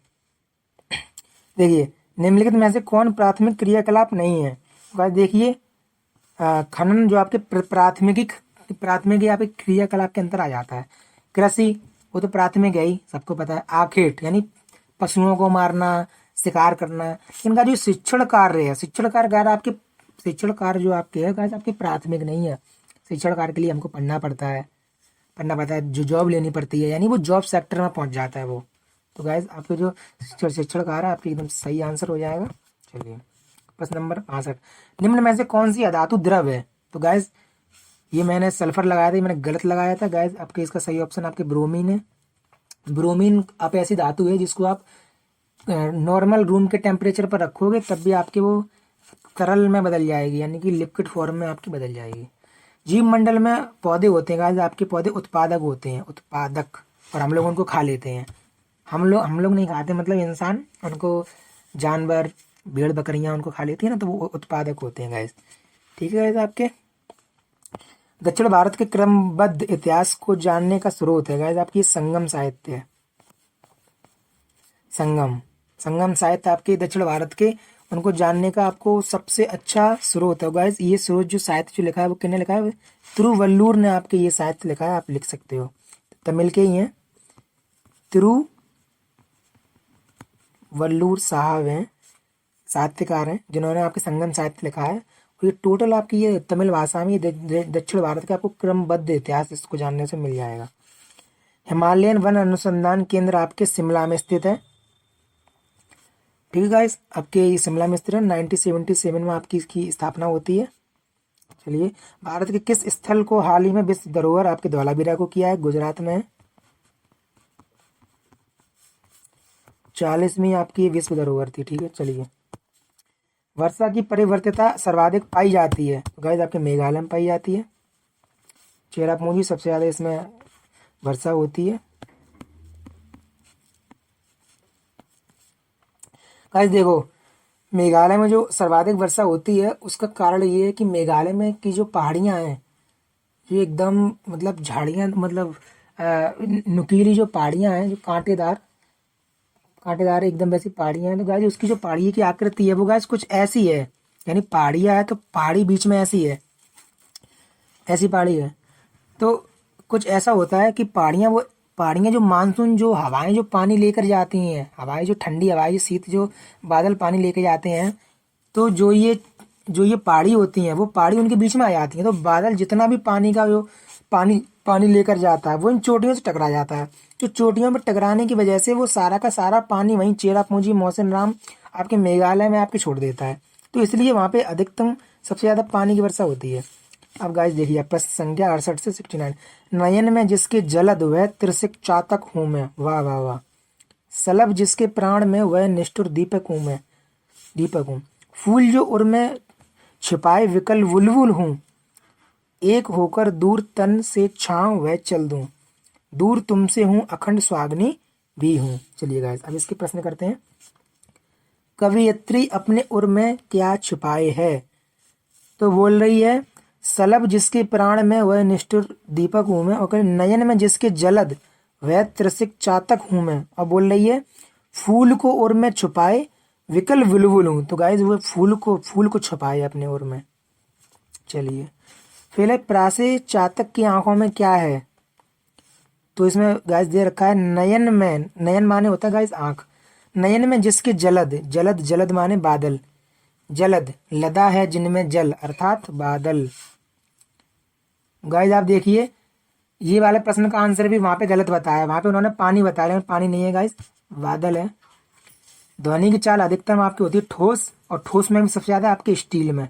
देखिए निम्नलिखित में से कौन प्राथमिक क्रियाकलाप नहीं है, तो देखिए खनन जो आपके प्राथमिक आपके क्रियाकलाप के अंतर आ जाता है। कृषि वो तो प्राथमिक है ही, सबको पता है। आखेट यानी पशुओं को मारना, शिकार करना। इनका जो शिक्षण कार्य है, शिक्षण कार्य जो आपके है आपके प्राथमिक नहीं है। शिक्षण कार्य के लिए हमको पढ़ना पड़ता है, जो जॉब लेनी पड़ती है, यानी वो जॉब सेक्टर में पहुंच जाता है वो। तो गाइज आपके जो शिक्षण कार्य है आपके एकदम सही आंसर हो जाएगा। चलिए प्रश्न नंबर 65। निम्न में से कौन सी अधातु द्रव है, तो गाइज ये मैंने सल्फर लगाया था, मैंने गलत लगाया था गाइज। आपके इसका सही ऑप्शन आपके ब्रोमीन है। ब्रोमीन आप ऐसी धातु है जिसको आप नॉर्मल रूम के टेम्परेचर पर रखोगे तब भी आपके वो तरल में बदल जाएगी, यानी कि लिक्विड फॉर्म में आपकी बदल जाएगी। जीव मंडल में पौधे होते हैं गाइस, आपके पौधे उत्पादक होते हैं, उत्पादक, और हम लोग उनको खा लेते हैं। हम लोग नहीं खाते, मतलब इंसान उनको, जानवर भेड़ बकरियां उनको खा लेती है ना, तो वो उत्पादक होते हैं गाइस। ठीक है गाइस। आपके दक्षिण भारत के क्रमबद्ध इतिहास को जानने का स्रोत है गाइस आपकी संगम साहित्य है। संगम साहित्य आपके दक्षिण भारत के, उनको जानने का आपको सबसे अच्छा स्रोत है गाइस। ये स्रोत जो साहित्य जो लिखा है वो किसने लिखा है, तिरुवल्लुवर ने आपके ये साहित्य लिखा है, आप लिख सकते हो। तमिल के ही हैं, तिरुवल्लुवर साहब हैं, साहित्यकार हैं जिन्होंने आपके संगम साहित्य लिखा है। और ये टोटल आपकी ये तमिल भाषा में दक्षिण भारत के आपको क्रमबद्ध इतिहास इसको जानने से मिल जाएगा। हिमालयन वन अनुसंधान केंद्र आपके शिमला में स्थित है। ठीक है गाइस, आपके शिमला में स्थित है। 1977 में आपकी इसकी स्थापना होती है। चलिए भारत के किस स्थल को हाल ही में विश्व धरोहर आपके धौलावीरा को किया है, गुजरात में 40वीं आपकी विश्व धरोहर थी। ठीक है। चलिए वर्षा की परिवर्तितता सर्वाधिक पाई जाती है, तो गाइस आपके मेघालय में पाई जाती है। चेरापूंजी सबसे ज्यादा इसमें वर्षा होती है। गाइस देखो, मेघालय में जो सर्वाधिक वर्षा होती है उसका कारण ये है कि मेघालय में की जो पहाड़ियाँ हैं, ये एकदम मतलब झाड़ियाँ, मतलब नुकीली जो पहाड़ियाँ हैं, जो कांटेदार कांटेदार एकदम वैसी पहाड़ियाँ हैं। तो गाइस उसकी जो पहाड़ी की आकृति है वो गाइस कुछ ऐसी है, यानी पहाड़ियाँ है तो पहाड़ी बीच में ऐसी है, ऐसी पहाड़ी है। तो कुछ ऐसा होता है कि पहाड़ियाँ जो मानसून, जो हवाएं जो पानी लेकर जाती हैं, हवाएं जो ठंडी हवाएं, जो शीत जो बादल पानी लेके जाते हैं, तो जो ये पहाड़ी होती हैं वो पहाड़ी उनके बीच में आ जाती हैं। तो बादल जितना भी पानी का जो पानी पानी लेकर जाता है वो इन चोटियों से टकरा जाता है। तो चोटियों पर टकराने की वजह से वो सारा का सारा पानी वहीं चेरापूंजी मौसिन राम आपके मेघालय में आपके छोड़ देता है। तो इसलिए वहाँ पे अधिकतम सबसे ज़्यादा पानी की वर्षा होती है। अब गाइस देखिए, प्रश्न संख्या 68 से 69। नयन में जिसके जलद वह त्रिशिक चातक हूँ मैं, वाह वाह वाह। सलभ जिसके प्राण में वह निष्ठुर दीपक हूँ मैं, दीपक हूँ। फूल जो उर में छिपाए विकल बुलबुल हूँ, एक होकर दूर तन से छांव वह चल दूं, दूर तुमसे हूँ अखंड स्वाग्नि भी हूँ। चलिए गाइस, अब इसके प्रश्न करते हैं। कवियत्री अपने उर में क्या छिपाए है? तो बोल रही है सलभ जिसके प्राण में वह निष्ठुर दीपक हूं मैं, और नयन में जिसके जलद वह त्रिशिक चातक हूं मैं। और बोल रही है फूल को उर में छुपाए विकल बुलबुल हूं। तो गाइस वो फूल को छुपाए अपने उर में। चलिए, फिर है प्रासे चातक की आंखों में क्या है? तो इसमें गाइस दे रखा है नयन में, नयन माने होता है गाइस आंख। नयन में जिसके जलद, जलद जलद माने बादल, जलद लदा है जिनमें जल अर्थात बादल। गाइस आप देखिए, ये वाले प्रश्न का आंसर भी वहां पे गलत बताया, वहां पे उन्होंने पानी बताया, लेकिन पानी नहीं है गाइस, बादल है। ध्वनि की चाल अधिकतम आपकी होती है ठोस, और ठोस में भी सबसे ज्यादा आपके स्टील में,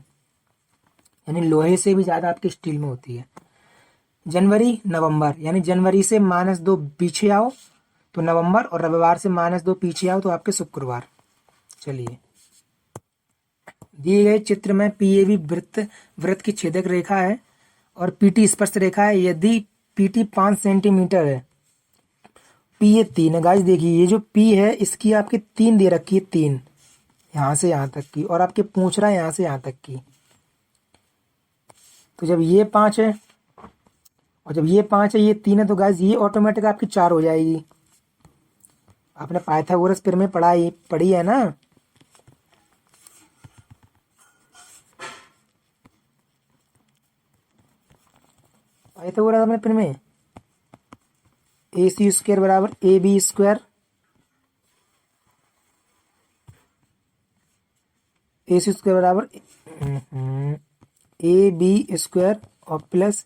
यानी लोहे से भी ज्यादा आपके स्टील में होती है। जनवरी नवंबर, यानी जनवरी से -2 पीछे आओ तो नवंबर, और रविवार से -2 पीछे आओ तो आपके शुक्रवार। चलिए, दिए गए चित्र में पीएबी वृत्त की छेदक रेखा है और पीटी स्पर्श रेखा है। यदि पीटी 5 सेंटीमीटर है, पी ये 3 है। गाइस देखिए, ये जो पी है इसकी आपके 3 दे रखी है, 3 यहाँ से यहाँ तक की, और आपके पूछ रहा है यहाँ से यहाँ तक की। तो जब ये 5 है और जब ये 5 है, ये 3 है, तो गाइस ये ऑटोमेटिक आपकी 4 हो जाएगी। आपने पाइथागोरस फिर में पढ़ी है ना। पाइथागोरस आपने फिर में AC स्क्वायर बराबर AB स्क्वायर, AC स्क्वायर बराबर AB स्क्वायर और प्लस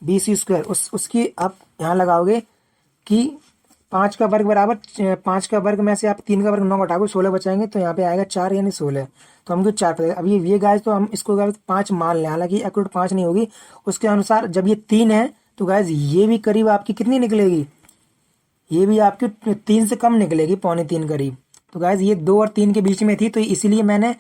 BC स्क्वायर। उसकी आप यहाँ लगाओगे कि 5 का वर्ग बराबर 5 का वर्ग में से आप 3 का वर्ग 9 घटाओगे 16 बचाएंगे, तो यहाँ पे आएगा 4 यानी 16। तो हमको 4 पड़ेगा। अब ये गाइस, तो हम इसको गाइस 5 मान लें, हालांकि एक्यूरेट 5 नहीं होगी। उसके अनुसार जब ये 3 है तो गाइस ये भी करीब आपकी कितनी निकलेगी, ये भी आपकी 3 से कम निकलेगी, 2.25 करीब। तो गाइस ये 2 और 3 के बीच में थी, तो इसीलिए मैंने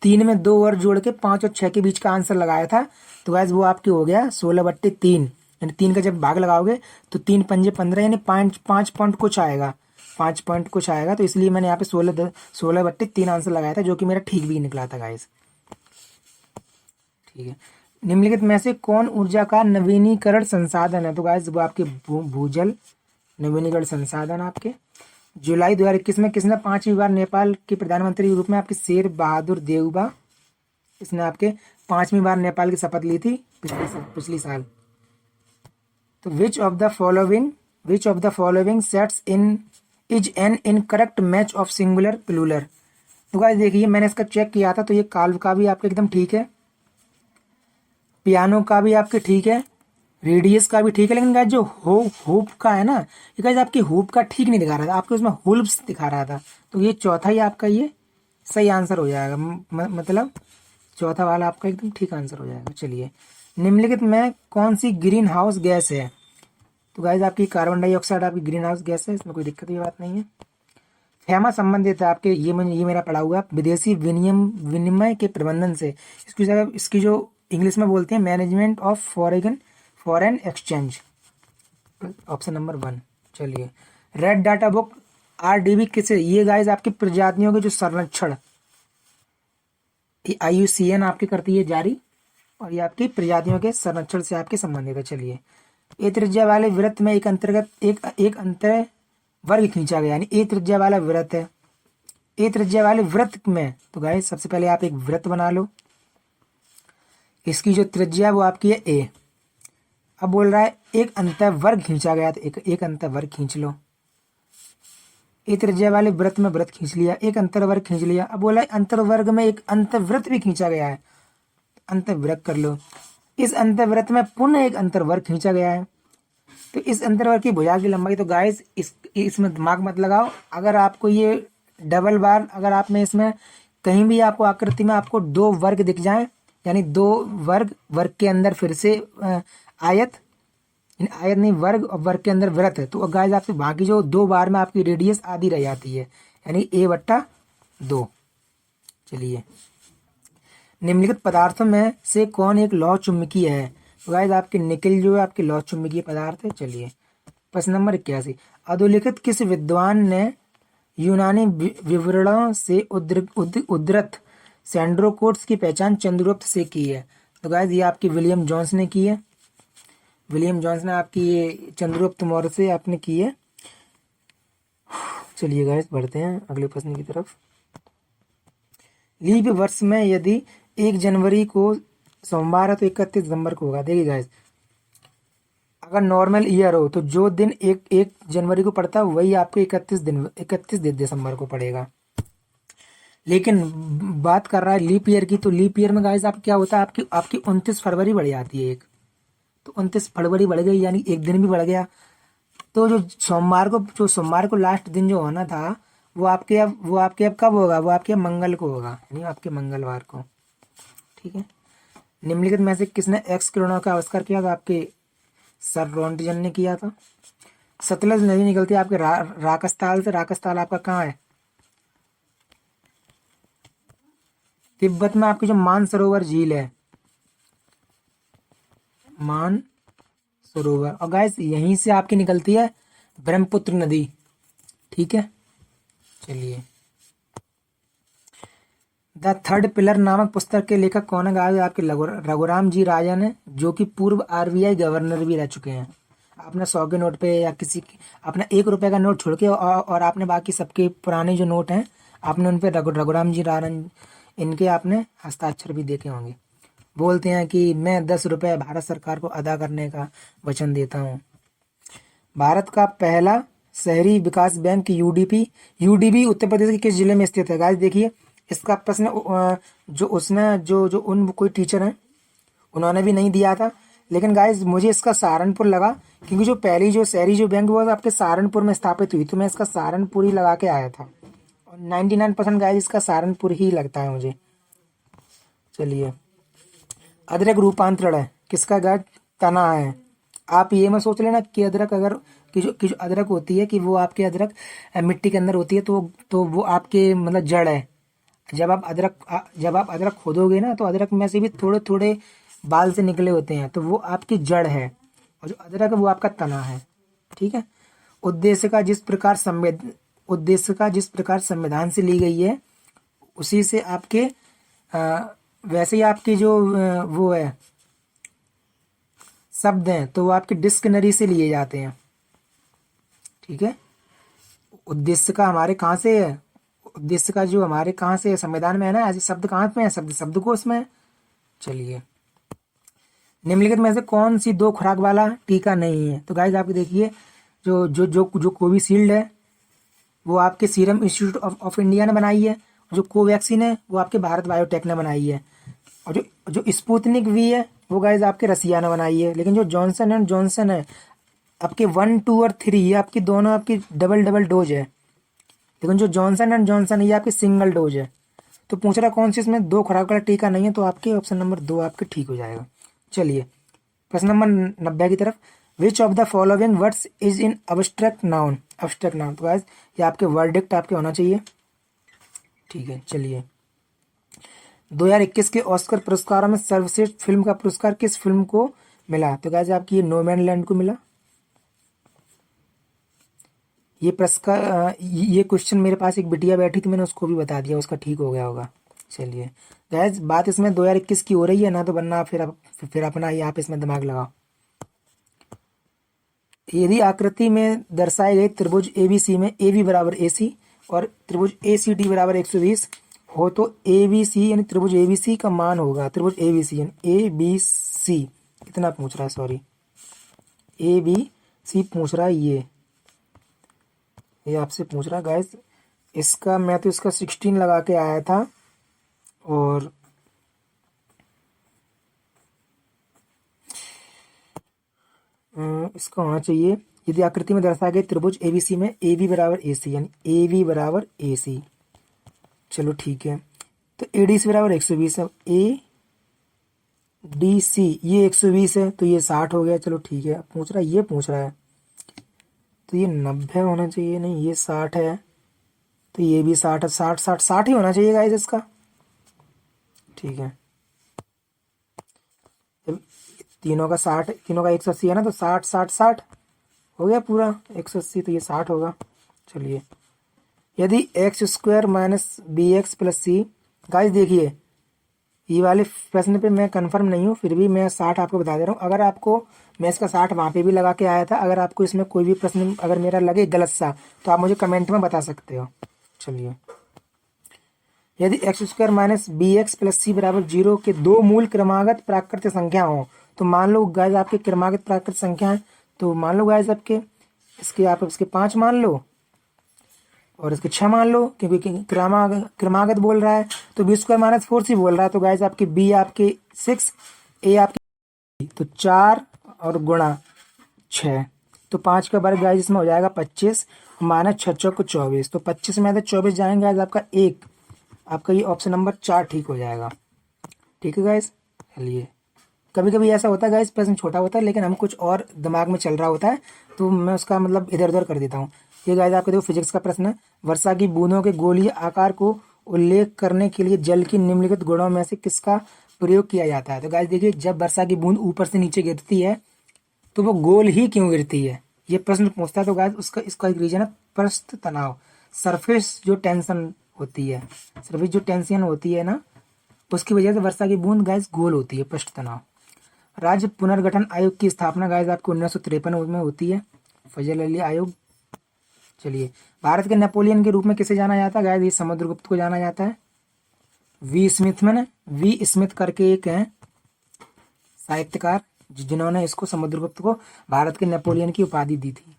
3 में 2 और जोड़ के 5 और 6 के बीच का आंसर लगाया था। तो गाइस वो आपकी हो गया 16/3, यानी 3 का जब भाग लगाओगे तो 3 पंजे 15, यानी 5 पॉइंट कुछ आएगा, 5 पॉइंट कुछ आएगा। तो इसलिए मैंने यहाँ पे 16/3 आंसर लगाया था, जो कि मेरा ठीक भी निकला था गाइस। ठीक है, निम्नलिखित में से कौन ऊर्जा का नवीनीकरण संसाधन है? तो गाइस वो आपके भूजल नवीनीकरण संसाधन आपके। जुलाई 2021 में किसने 5वीं बार नेपाल के प्रधानमंत्री के रूप में आपके शेर बहादुर देउबा, इसने आपके 5वीं बार नेपाल की शपथ ली थी पिछली साल। तो which of the following sets in is an incorrect match of singular plural? तो गाइस देखिए, मैंने इसका चेक किया था, तो ये काल्व का भी आपका एकदम ठीक है, पियानो का भी आपके ठीक है, रेडियस का भी ठीक है, लेकिन गाइस जो होप का है ना, ये गाइस आपकी होप का ठीक नहीं दिखा रहा था, आपके उसमें होल्प्स दिखा रहा था। तो ये चौथा ही आपका ये सही आंसर हो जाएगा, मतलब चौथा वाला आपका एकदम ठीक आंसर हो जाएगा। चलिए, निम्नलिखित में कौन सी ग्रीन हाउस गैस है? तो गाइस आपकी कार्बन डाइऑक्साइड आपकी ग्रीन हाउस गैस है, इसमें कोई दिक्कत की बात नहीं है। फेमा संबंधित है आपके, ये मेरा पढ़ा हुआ विदेशी विनिमय के प्रबंधन से। इसकी जो इंग्लिश में बोलते हैं management of foreign exchange. Option number 1। चलिए, रेड डाटा बुक RDB किसे, ये गाइस आपकी प्रजातियों के जो संरक्षण, ये IUCN आपकी करती है जारी, और ये आपकी प्रजातियों के संरक्षण से आपके संबंधित है। चलिए, ए त्रिज्या वाले वृत्त में एक अंतर्गत एक अंतर वर्ग खींचा गया, यानी ए त्रिज्या वाला वृत्त है। ए त्रिज्या वाले वृत्त में तो गाइस सबसे पहले आप एक वृत्त बना लो, इसकी जो त्रिज्या वो आपकी है ए। अब बोल रहा है एक अंतर वर्ग खींचा गया, तो एक अंतर वर्ग खींच लो। ए त्रिज्या वाले वृत्त में वृत्त खींच लिया, एक अंतर वर्ग खींच लिया। अब बोला अंतर वर्ग में एक अंतर्वृत्त भी खींचा गया है, अंतर्वृत्त कर लो। इस अंतर्वृत्त में पुनः एक अंतर्वर्ग खींचा गया है, तो इस अंतर्वर्ग की भुजा की लंबाई, तो गाइस इसमें दिमाग मत लगाओ। अगर आपको ये डबल बार, अगर आप में इसमें कहीं भी आपको आकृति में आपको 2 वर्ग दिख जाए, यानी 2 वर्ग, वर्ग के अंदर फिर से आयत, आयत नहीं वर्ग, और वर्ग के अंदर वृत्त है, तो गाइस आपसे बाकी जो 2 बार में आपकी रेडियस आधी रह जाती है, यानी A/2। चलिए, निम्नलिखित पदार्थों में से कौन एक लौह चुंबकीय है, तो गाइस आपके निकल जो है आपके लौह चुंबकीय पदार्थ है। चलिए, प्रश्न नंबर 81, अधोलिखित किस विद्वान ने यूनानी विवरणों से उद्धृत सैंड्रोकोट्स की पहचान चंद्रगुप्त से की है, तो गाइस ये आपकी विलियम जोन्स ने की है। विलियम जोन्स ने आपकी ये चंद्रगुप्त मौर्य से आपने की है। चलिए गाइस, बढ़ते हैं अगले प्रश्न की तरफ। लीप वर्ष में यदि 1 जनवरी को सोमवार है तो 31 दिसंबर को होगा। देखिए गाइस, अगर नॉर्मल ईयर हो तो जो दिन 1 जनवरी को पड़ता है वही आपको 31 दिसंबर को पड़ेगा। लेकिन बात कर रहा है लीप ईयर की, तो लीप ईयर में गाइस आप क्या होता है, आपकी 29 फरवरी बढ़ जाती है एक, तो 29 फरवरी बढ़ गई, यानी एक दिन भी बढ़ गया। तो जो सोमवार को लास्ट दिन जो होना था वो आपके अब कब होगा, वो आपके मंगल को होगा, यानी आपके मंगलवार को। ठीक है, निम्नलिखित में से किसने एक्स किरणों का आविष्कार किया था, आपके सर रोंटगन ने किया था। सतलज नदी निकलती है आपके राकस्थाल से, राकस्थाल आपका कहाँ है, तिब्बत में। आपकी जो मानसरोवर झील है, मानसरोवर, और गाइस यहीं से आपकी निकलती है ब्रह्मपुत्र नदी। ठीक है, चलिए, द थर्ड पिलर नामक पुस्तक के लेखक कौन है गाइस, आपके रघुराम जी राजन है, जो कि पूर्व RBI गवर्नर भी रह चुके हैं। आपने 100 के नोट पे या किसी अपना 1 रुपए का नोट छोड़ के और आपने बाकी सबके पुराने जो नोट हैं आपने उन पे रघुराम जी राजन इनके आपने हस्ताक्षर भी देखे होंगे। बोलते हैं कि मैं 10 रुपए भारत सरकार को अदा करने का वचन देता हूँ। भारत का पहला शहरी विकास बैंक UDB उत्तर प्रदेश के किस जिले में स्थित है। गाइस देखिए, इसका प्रश्न जो उन कोई टीचर हैं उन्होंने भी नहीं दिया था, लेकिन गाइस मुझे इसका सहारनपुर लगा, क्योंकि जो पहली जो शहरी जो बैंक वो आपके सहारनपुर में स्थापित हुई, तो मैं इसका सहारनपुर ही लगा के आया था, और 99% गाइस इसका सहारनपुर ही लगता है मुझे। चलिए, अदरक रूपांतरण है किसका गाइस, तना है। आप ये मत सोच लेना कि अदरक कि जो अदरक होती है कि वो आपके अदरक मिट्टी के अंदर होती है, तो वो आपके मतलब जड़ है। जब आप अदरक खोदोगे ना, तो अदरक में से भी थोड़े थोड़े बाल से निकले होते हैं, तो वो आपकी जड़ है, और जो अदरक है वो आपका तना है। ठीक है, उद्देश्य का जिस प्रकार संविधान से ली गई है उसी से आपके वैसे ही आपके जो वो है शब्द हैं, तो वो आपके डिक्शनरी से लिए जाते हैं। ठीक है, उद्देश्य का हमारे कहाँ से है, उद्देश्य का जो हमारे कहाँ से संविधान में है ना, ऐसे शब्द कहाँ पे है, शब्दकोश में। चलिए, निम्नलिखित में से कौन सी 2 खुराक वाला टीका नहीं है, तो गाइस आप देखिए, जो कोविशील्ड है वो आपके सीरम इंस्टीट्यूट ऑफ इंडिया ने बनाई है, जो कोवैक्सीन है वो आपके भारत बायोटेक ने बनाई है, और जो स्पुतनिक V है वो गाइस आपके रसिया ने बनाई है। लेकिन जो जॉनसन एंड जॉनसन है आपके 1, 2 और 3 ये आपकी दोनों आपकी डबल डोज है, लेकिन जो जॉनसन एंड जॉनसन ये आपकी सिंगल डोज है। तो पूछ रहा कौन सी इसमें 2 खुराक वाला टीका नहीं है, तो आपके ऑप्शन नंबर 2 आपके ठीक हो जाएगा। चलिए, प्रश्न नंबर 90 की तरफ, विच of the following words is in abstract noun. तो गाइस ये आपके वर्डिक्ट आपके होना चाहिए। ठीक है, चलिए, 2021 के ऑस्कर पुरस्कारों में सर्वश्रेष्ठ फिल्म का पुरस्कार किस फिल्म को मिला, तो गाइस आपकी ये नोमैनलैंड को मिला। ये प्रश्न का ये क्वेश्चन मेरे पास एक बिटिया बैठी थी, मैंने उसको भी बता दिया, उसका ठीक हो गया होगा। चलिए गैस, बात इसमें 2021 की हो रही है ना, तो वरना फिर अपना ही आप इसमें दिमाग लगाओ। यदि आकृति में दर्शाए गए त्रिभुज एबीसी में AB बराबर AC और त्रिभुज ACD बराबर 120 हो तो ABC यानी त्रिभुज ABC का मान होगा, त्रिभुज ABC यानी ABC कितना पूछ रहा है, सॉरी ABC पूछ रहा है, ये आपसे पूछ रहा है गाइस। इसका मैं तो इसका 16 लगा के आया था, और इसका होना चाहिए यदि आकृति में दर्शाए गए त्रिभुज एबीसी में AB बराबर AC यानी AB बराबर AC। चलो ठीक है, तो ADC बराबर 120 है, ADC ये 120 है तो ये 60 हो गया। चलो ठीक है, पूछ रहा है, ये पूछ रहा है तो ये 90 होना चाहिए, नहीं ये 60 है तो ये भी 60 है, 60 ही होना चाहिए गाइस इसका। ठीक है, जब तीनों का 60, तीनों का 180 है ना, तो 60 हो गया पूरा 180, तो ये 60 होगा। चलिए, यदि x² minus BX plus C, guys देखिए ये वाले प्रश्न पे मैं कंफर्म नहीं हूँ, फिर भी मैं 60 आपको बता दे रहा हूँ। अगर आपको, मैं इसका 60 वहाँ पे भी लगा के आया था, अगर आपको इसमें कोई भी प्रश्न अगर मेरा लगे गलत सा तो आप मुझे कमेंट में बता सकते हो। चलिए, यदि x² minus BX plus C बराबर 0 के दो मूल क्रमागत प्राकृत संख्या हो, तो मान लो गाइस आपके क्रमागत प्राकृत संख्या है, तो मान लो गाइस आपके आप इसके 5 मान लो और इसके 6 मान लो, क्योंकि क्रमागत बोल रहा है, तो B² माइनस 4C बोल रहा है, तो गाइस आपके B आपके 6, A आपके तो 4 और गुणा 6, तो 5 का वर्ग गाइस इसमें हो जाएगा 25, माइनस 6 चौक 24, तो 25 में 24 जाएंगे गाइस, आपका एक, आपका ये ऑप्शन नंबर 4 ठीक हो जाएगा। ठीक है गाइस, चलिए कभी कभी ऐसा होता है गाइस, प्रश्न छोटा होता है लेकिन हम कुछ और दिमाग में चल रहा होता है, तो मैं उसका मतलब इधर उधर कर देता हूँ। ये गाइस आपके देखो फिजिक्स का प्रश्न है, वर्षा की बूंदों के गोलीय आकार को उल्लेख करने के लिए जल की निम्नलिखित गुणों में से किसका प्रयोग किया जाता है। तो गाइस देखिए, जब वर्षा की बूंद ऊपर से नीचे गिरती है तो वो गोल ही क्यों गिरती है, ये प्रश्न पूछता है। तो गाइस इसका एक रीजन है पृष्ठ तनाव, सरफेस जो टेंशन होती है, सरफेस जो टेंशन होती है ना, उसकी वजह से वर्षा की बूंद गाइस गोल होती है, पृष्ठ तनाव। राज्य पुनर्गठन आयोग की स्थापना गाइस आपको 1953 में होती है, फजल अली आयोग। चलिए, भारत के नेपोलियन के रूप में किसे जाना जाता है गाइस, ये समुद्रगुप्त को जाना जाता है। वी स्मिथ करके एक हैं साहित्यकार, जिन्होंने इसको समुद्रगुप्त को भारत के नेपोलियन की उपाधि दी थी।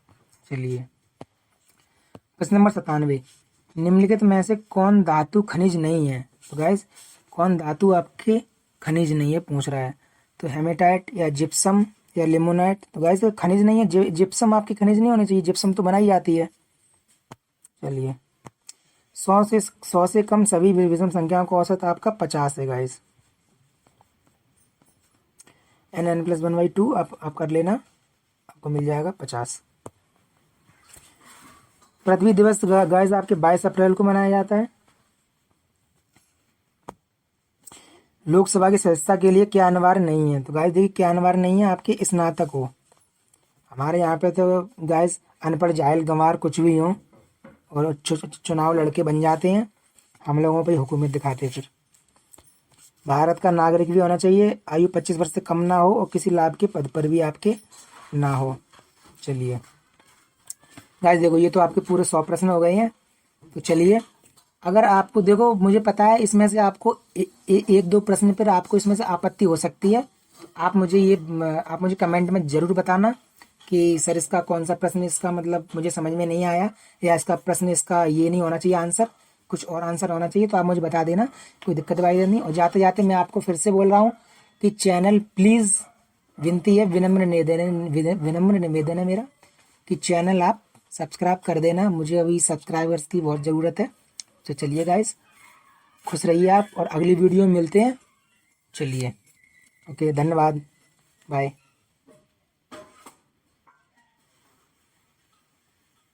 चलिए, प्रश्न नंबर 97, निम्नलिखित में से कौन धातु खनिज नहीं है। तो गाइस कौन धातु आपके खनिज नहीं है पूछ रहा है, तो हेमेटाइट या जिप्सम या लिमोनाइट। तो गाइस खनिज नहीं है, जिप्सम आपकी खनिज नहीं होनी चाहिए, जिप्सम तो बनाई जाती है। चलिए, 100 से कम सभी विषम संख्याओं का औसत आपका 50 है गाइस, n+1/2 आप कर लेना, आपको मिल जाएगा 50। पृथ्वी दिवस गाइस आपके 22 अप्रैल को मनाया जाता है। लोकसभा की सदस्यता के लिए क्या अनिवार्य नहीं है। तो गाइस देखिए, क्या अनिवार्य नहीं है, आपके स्नातक हो। हमारे यहाँ पे तो गाइस अनपढ़ जाहिल गंवार कुछ भी हो और चुनाव लड़के बन जाते हैं, हम लोगों पे हुकूमत दिखाते। फिर भारत का नागरिक भी होना चाहिए, आयु 25 वर्ष से कम ना हो और किसी लाभ के पद पर भी आपके ना हो। चलिए गाइस देखो, ये तो आपके पूरे 100 प्रश्न हो गए हैं। तो चलिए, अगर आपको देखो, मुझे पता है इसमें से आपको एक दो प्रश्न पर आपको इसमें से आपत्ति हो सकती है, आप मुझे कमेंट में जरूर बताना कि सर इसका कौन सा प्रश्न इसका मतलब मुझे समझ में नहीं आया, या इसका प्रश्न इसका ये नहीं होना चाहिए आंसर, कुछ और आंसर होना चाहिए, तो आप मुझे बता देना, कोई दिक्कत वाली नहीं। और जाते जाते मैं आपको फिर से बोल रहा हूँ कि चैनल प्लीज़, विनती है, विनम्र निवेदन है मेरा कि चैनल आप सब्सक्राइब कर देना, मुझे अभी सब्सक्राइबर्स की बहुत ज़रूरत है। तो चलिए गाइस, खुश रहिए आप और अगली वीडियो में मिलते हैं। चलिए, ओके, धन्यवाद, बाय।